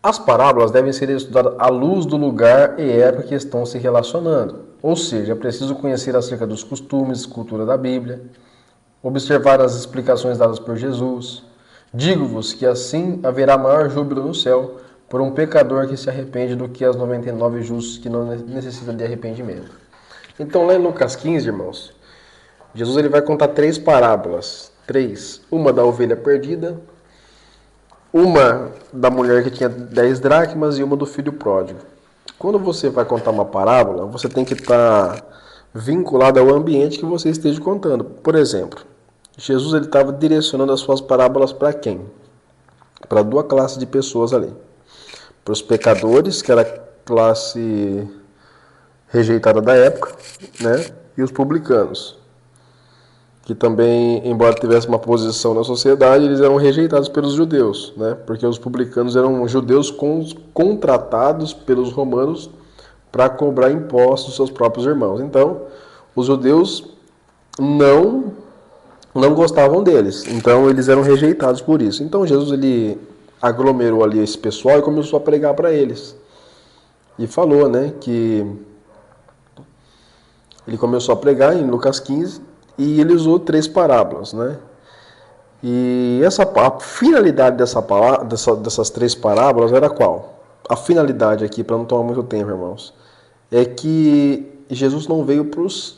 As parábolas devem ser estudadas à luz do lugar e época que estão se relacionando. Ou seja, é preciso conhecer acerca dos costumes e cultura da Bíblia, observar as explicações dadas por Jesus. Digo-vos que assim haverá maior júbilo no céu por um pecador que se arrepende do que as 99 justos que não necessitam de arrependimento. Então, lá em Lucas 15, irmãos, Jesus ele vai contar 3 parábolas. 3. Uma da ovelha perdida, uma da mulher que tinha 10 dracmas e uma do filho pródigo. Quando você vai contar uma parábola, você tem que estar vinculado ao ambiente que você esteja contando. Por exemplo, Jesus ele estava direcionando as suas parábolas para quem? Para 2 classes de pessoas ali. Para os pecadores, que era a classe rejeitada da época, né? E os publicanos, que também, embora tivessem uma posição na sociedade, eles eram rejeitados pelos judeus, né? Porque os publicanos eram judeus contratados pelos romanos para cobrar impostos dos seus próprios irmãos. Então, os judeus não gostavam deles, então eles eram rejeitados por isso. Então, Jesus ele aglomerou ali esse pessoal e começou a pregar para eles. E falou, né, que ele começou a pregar em Lucas 15, e ele usou 3 parábolas, né? E a finalidade dessas 3 parábolas era qual? A finalidade aqui, para não tomar muito tempo, irmãos, é que Jesus não veio para os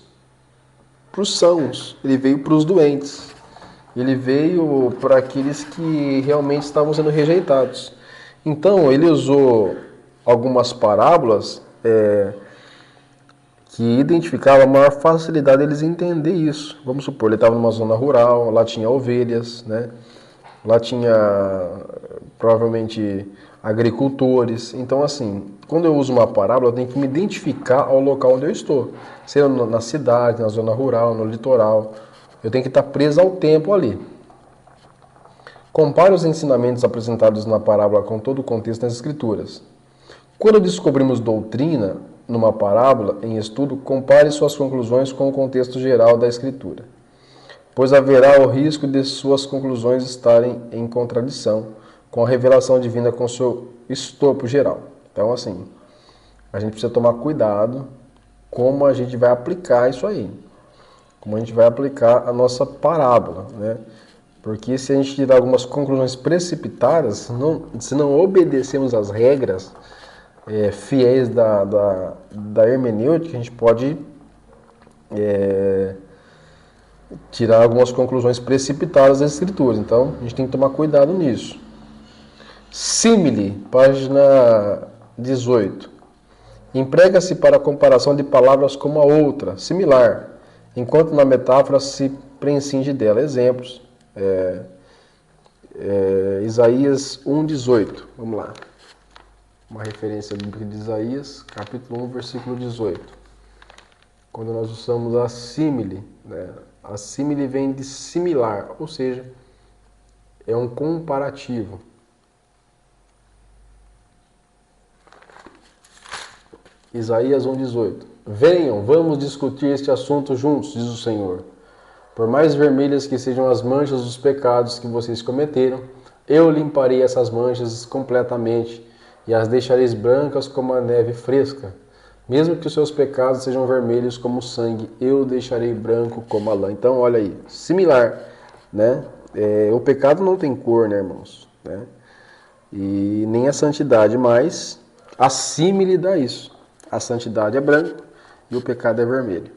sãos, ele veio para os doentes. Ele veio para aqueles que realmente estavam sendo rejeitados. Então, ele usou algumas parábolas que identificava a maior facilidade deles entender isso. Vamos supor, ele estava numa zona rural, lá tinha ovelhas, né? Lá tinha provavelmente agricultores. Então, assim, quando eu uso uma parábola, eu tenho que me identificar ao local onde eu estou. Seja na cidade, na zona rural, no litoral. Eu tenho que estar preso ao tempo ali. Compare os ensinamentos apresentados na parábola com todo o contexto das Escrituras. Quando descobrimos doutrina numa parábola em estudo, compare suas conclusões com o contexto geral da Escritura, pois haverá o risco de suas conclusões estarem em contradição com a revelação divina com seu escopo geral. Então, assim, a gente precisa tomar cuidado como a gente vai aplicar isso aí, como a gente vai aplicar a nossa parábola, né? Porque se a gente tirar algumas conclusões precipitadas, se não obedecermos às regras fiéis da hermenêutica, a gente pode tirar algumas conclusões precipitadas das Escrituras. Então, a gente tem que tomar cuidado nisso. Símile, página 18. Emprega-se para a comparação de palavras com a outra, similar, enquanto na metáfora se prescinde dela. Exemplos. Isaías 1:18. Vamos lá. Uma referência bíblica de Isaías, capítulo 1, versículo 18. Quando nós usamos a símile, né? A símile vem de similar, ou seja, é um comparativo. Isaías 1:18. Venham, vamos discutir este assunto juntos, diz o Senhor. Por mais vermelhas que sejam as manchas dos pecados que vocês cometeram, eu limparei essas manchas completamente e as deixareis brancas como a neve fresca. Mesmo que os seus pecados sejam vermelhos como o sangue, eu deixarei branco como a lã. Então, olha aí, similar, né? O pecado não tem cor, né, irmãos? Né? E nem a santidade, mas a símile dá isso. A santidade é branco e o pecado é vermelho.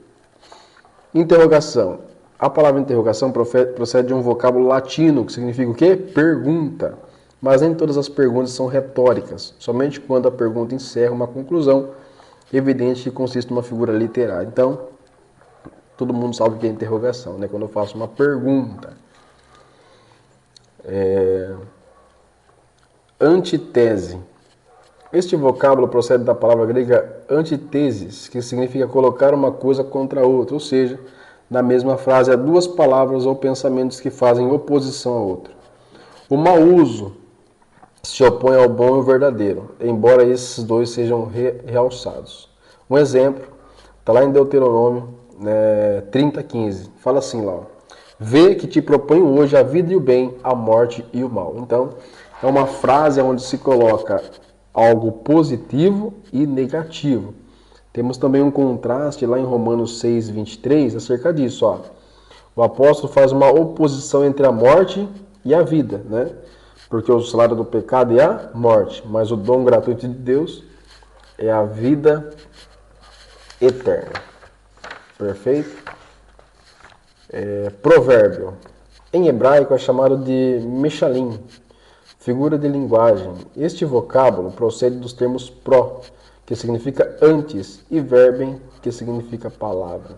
Interrogação. A palavra interrogação procede de um vocábulo latino, que significa o quê? Pergunta. Mas nem todas as perguntas são retóricas, somente quando a pergunta encerra uma conclusão evidente que consiste numa figura literária. Então, todo mundo sabe o que é interrogação, né? Quando eu faço uma pergunta. Antítese. Este vocábulo procede da palavra grega antíteses, que significa colocar uma coisa contra a outra, ou seja, na mesma frase há duas palavras ou pensamentos que fazem oposição a outra. O mau uso se opõe ao bom e ao verdadeiro, embora esses dois sejam realçados. Um exemplo, está lá em Deuteronômio 30:15, fala assim lá, ó, vê que te proponho hoje a vida e o bem, a morte e o mal. Então, é uma frase onde se coloca algo positivo e negativo. Temos também um contraste lá em Romanos 6:23 acerca disso. Ó. O apóstolo faz uma oposição entre a morte e a vida, né? Porque o salário do pecado é a morte, mas o dom gratuito de Deus é a vida eterna. Perfeito? Provérbio. Em hebraico é chamado de Meshalim, figura de linguagem. Este vocábulo procede dos termos pró, que significa antes, e verbem, que significa palavra.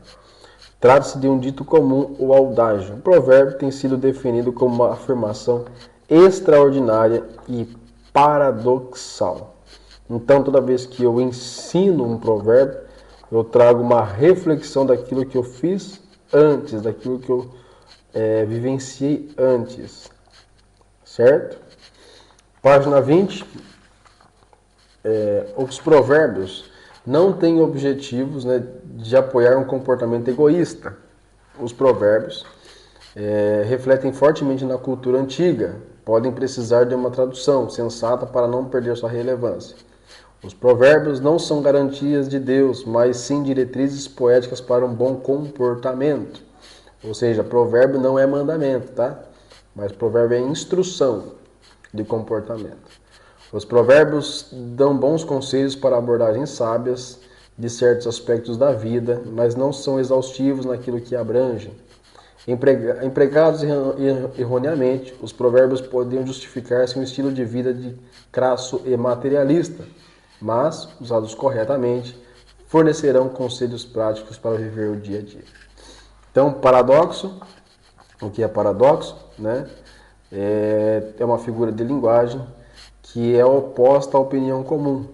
Trata-se de um dito comum ou audágio. O provérbio tem sido definido como uma afirmação extraordinária e paradoxal. Então, toda vez que eu ensino um provérbio, eu trago uma reflexão daquilo que eu fiz antes, daquilo que eu vivenciei antes. Certo? Página 20. Os provérbios não têm objetivos, né, de apoiar um comportamento egoísta. Os provérbios refletem fortemente na cultura antiga, podem precisar de uma tradução sensata para não perder sua relevância. Os provérbios não são garantias de Deus, mas sim diretrizes poéticas para um bom comportamento. Ou seja, provérbio não é mandamento, tá? Mas provérbio é instrução de comportamento. Os provérbios dão bons conselhos para abordagens sábias de certos aspectos da vida, mas não são exaustivos naquilo que abrangem. Empregados erroneamente, os provérbios poderiam justificar-se um estilo de vida de crasso e materialista, mas, usados corretamente, fornecerão conselhos práticos para viver o dia a dia. Então, paradoxo, o que é paradoxo? Né? É uma figura de linguagem que é oposta à opinião comum.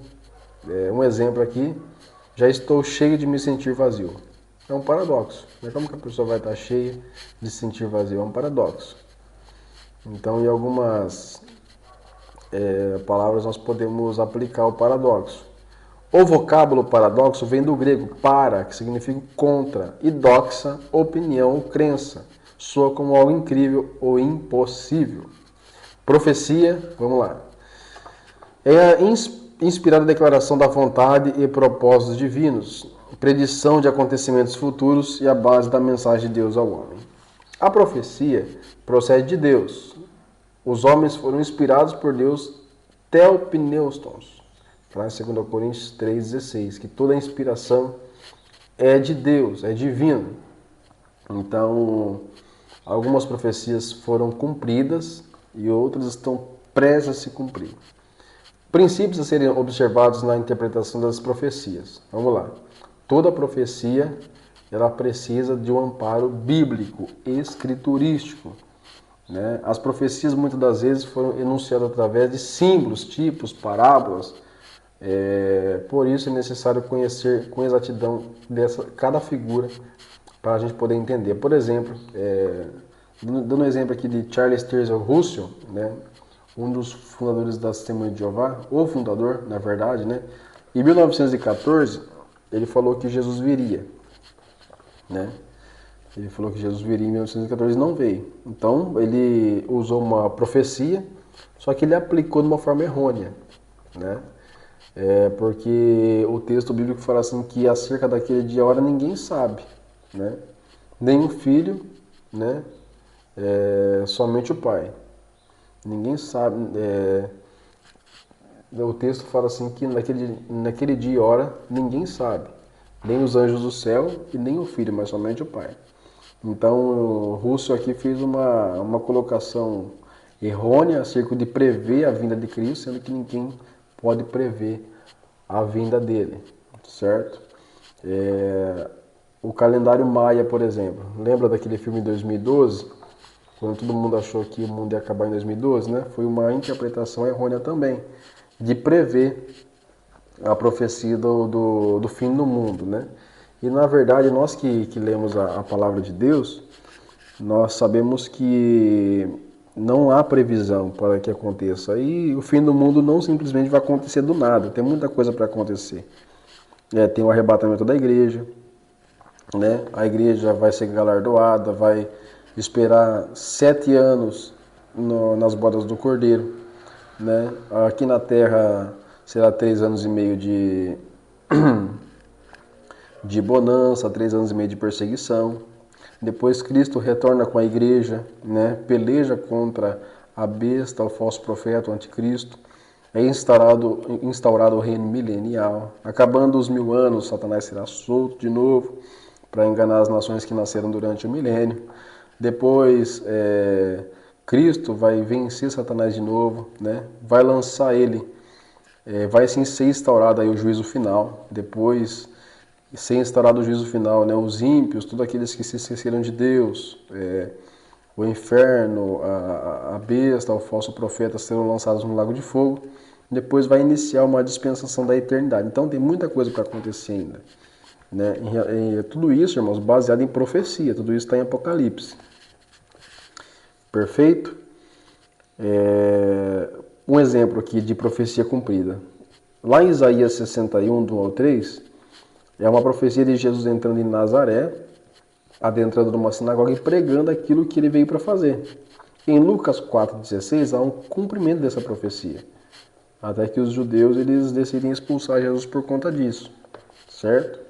Um exemplo aqui, já estou cheio de me sentir vazio. É um paradoxo. Como que a pessoa vai estar cheia de se sentir vazio? É um paradoxo. Então, em algumas palavras nós podemos aplicar o paradoxo. O vocábulo paradoxo vem do grego para, que significa contra, e doxa, opinião ou crença. Soa como algo incrível ou impossível. Profecia, vamos lá. É a inspirada declaração da vontade e propósitos divinos, predição de acontecimentos futuros e a base da mensagem de Deus ao homem. A profecia procede de Deus. Os homens foram inspirados por Deus, theopneustos, lá em 2 Coríntios 3,16, que toda a inspiração é de Deus, é divino. Então, algumas profecias foram cumpridas e outras estão prestes a se cumprir. Princípios a serem observados na interpretação das profecias. Vamos lá. Toda profecia ela precisa de um amparo bíblico, escriturístico. Né? As profecias muitas das vezes foram enunciadas através de símbolos, tipos, parábolas. Por isso é necessário conhecer com exatidão cada figura para a gente poder entender. Por exemplo, dando um exemplo aqui de Charles Taze Russell, né? Um dos fundadores da Testemunha de Jeová, o fundador, na verdade, né? Em 1914, ele falou que Jesus viria, né? Ele falou que Jesus viria em 1914 e não veio. Então, ele usou uma profecia, só que ele aplicou de uma forma errônea, né? Porque o texto bíblico fala assim que acerca daquele dia e hora ninguém sabe, né? Nem o filho, né? Somente o pai. Ninguém sabe. O texto fala assim que naquele dia e hora ninguém sabe. Nem os anjos do céu e nem o filho, mas somente o pai. Então, o Russo aqui fez uma colocação errônea acerca de prever a vinda de Cristo, sendo que ninguém pode prever a vinda dele, certo? O calendário maia, por exemplo, lembra daquele filme de 2012? Quando todo mundo achou que o mundo ia acabar em 2012, né? Foi uma interpretação errônea também, de prever a profecia do fim do mundo, né? E na verdade, nós que lemos a palavra de Deus, nós sabemos que não há previsão para que aconteça. E o fim do mundo não simplesmente vai acontecer do nada, tem muita coisa para acontecer. Tem o arrebatamento da igreja, né? A igreja vai ser galardoada, vai esperar 7 anos nas bodas do Cordeiro, né? Aqui na terra será 3 anos e meio de bonança, 3 anos e meio de perseguição. Depois Cristo retorna com a igreja, né? Peleja contra a besta, o falso profeta, o anticristo. É instaurado o reino milenial. Acabando os 1000 anos, Satanás será solto de novo para enganar as nações que nasceram durante o milênio. Depois Cristo vai vencer Satanás de novo, né? Vai lançar ele, vai sim ser instaurado aí o juízo final. Depois ser instaurado o juízo final, né? Os ímpios, todos aqueles que se esqueceram de Deus, o inferno, a besta, o falso profeta serão lançados no lago de fogo. Depois vai iniciar uma dispensação da eternidade. Então tem muita coisa para acontecer ainda, né? Tudo isso, irmãos, baseado em profecia. Tudo isso está em Apocalipse. Perfeito? Um exemplo aqui de profecia cumprida. Lá em Isaías 61, do 1 ao 3, é uma profecia de Jesus entrando em Nazaré, adentrando numa sinagoga e pregando aquilo que ele veio para fazer. Em Lucas 4,16 há um cumprimento dessa profecia. Até que os judeus eles decidem expulsar Jesus por conta disso, certo?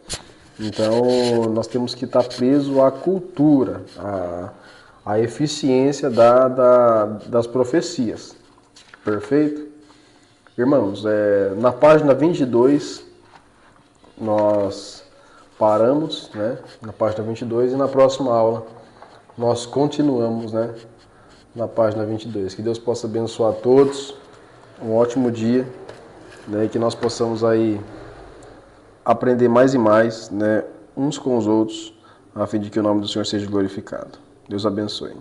Então nós temos que estar presos à cultura, à eficiência das profecias. Perfeito? Irmãos, na página 22 nós paramos, né? Na página 22 e na próxima aula nós continuamos, né? Na página 22. Que Deus possa abençoar a todos. Um ótimo dia, né? E que nós possamos aí aprender mais e mais, né? Uns com os outros, a fim de que o nome do Senhor seja glorificado. Deus abençoe.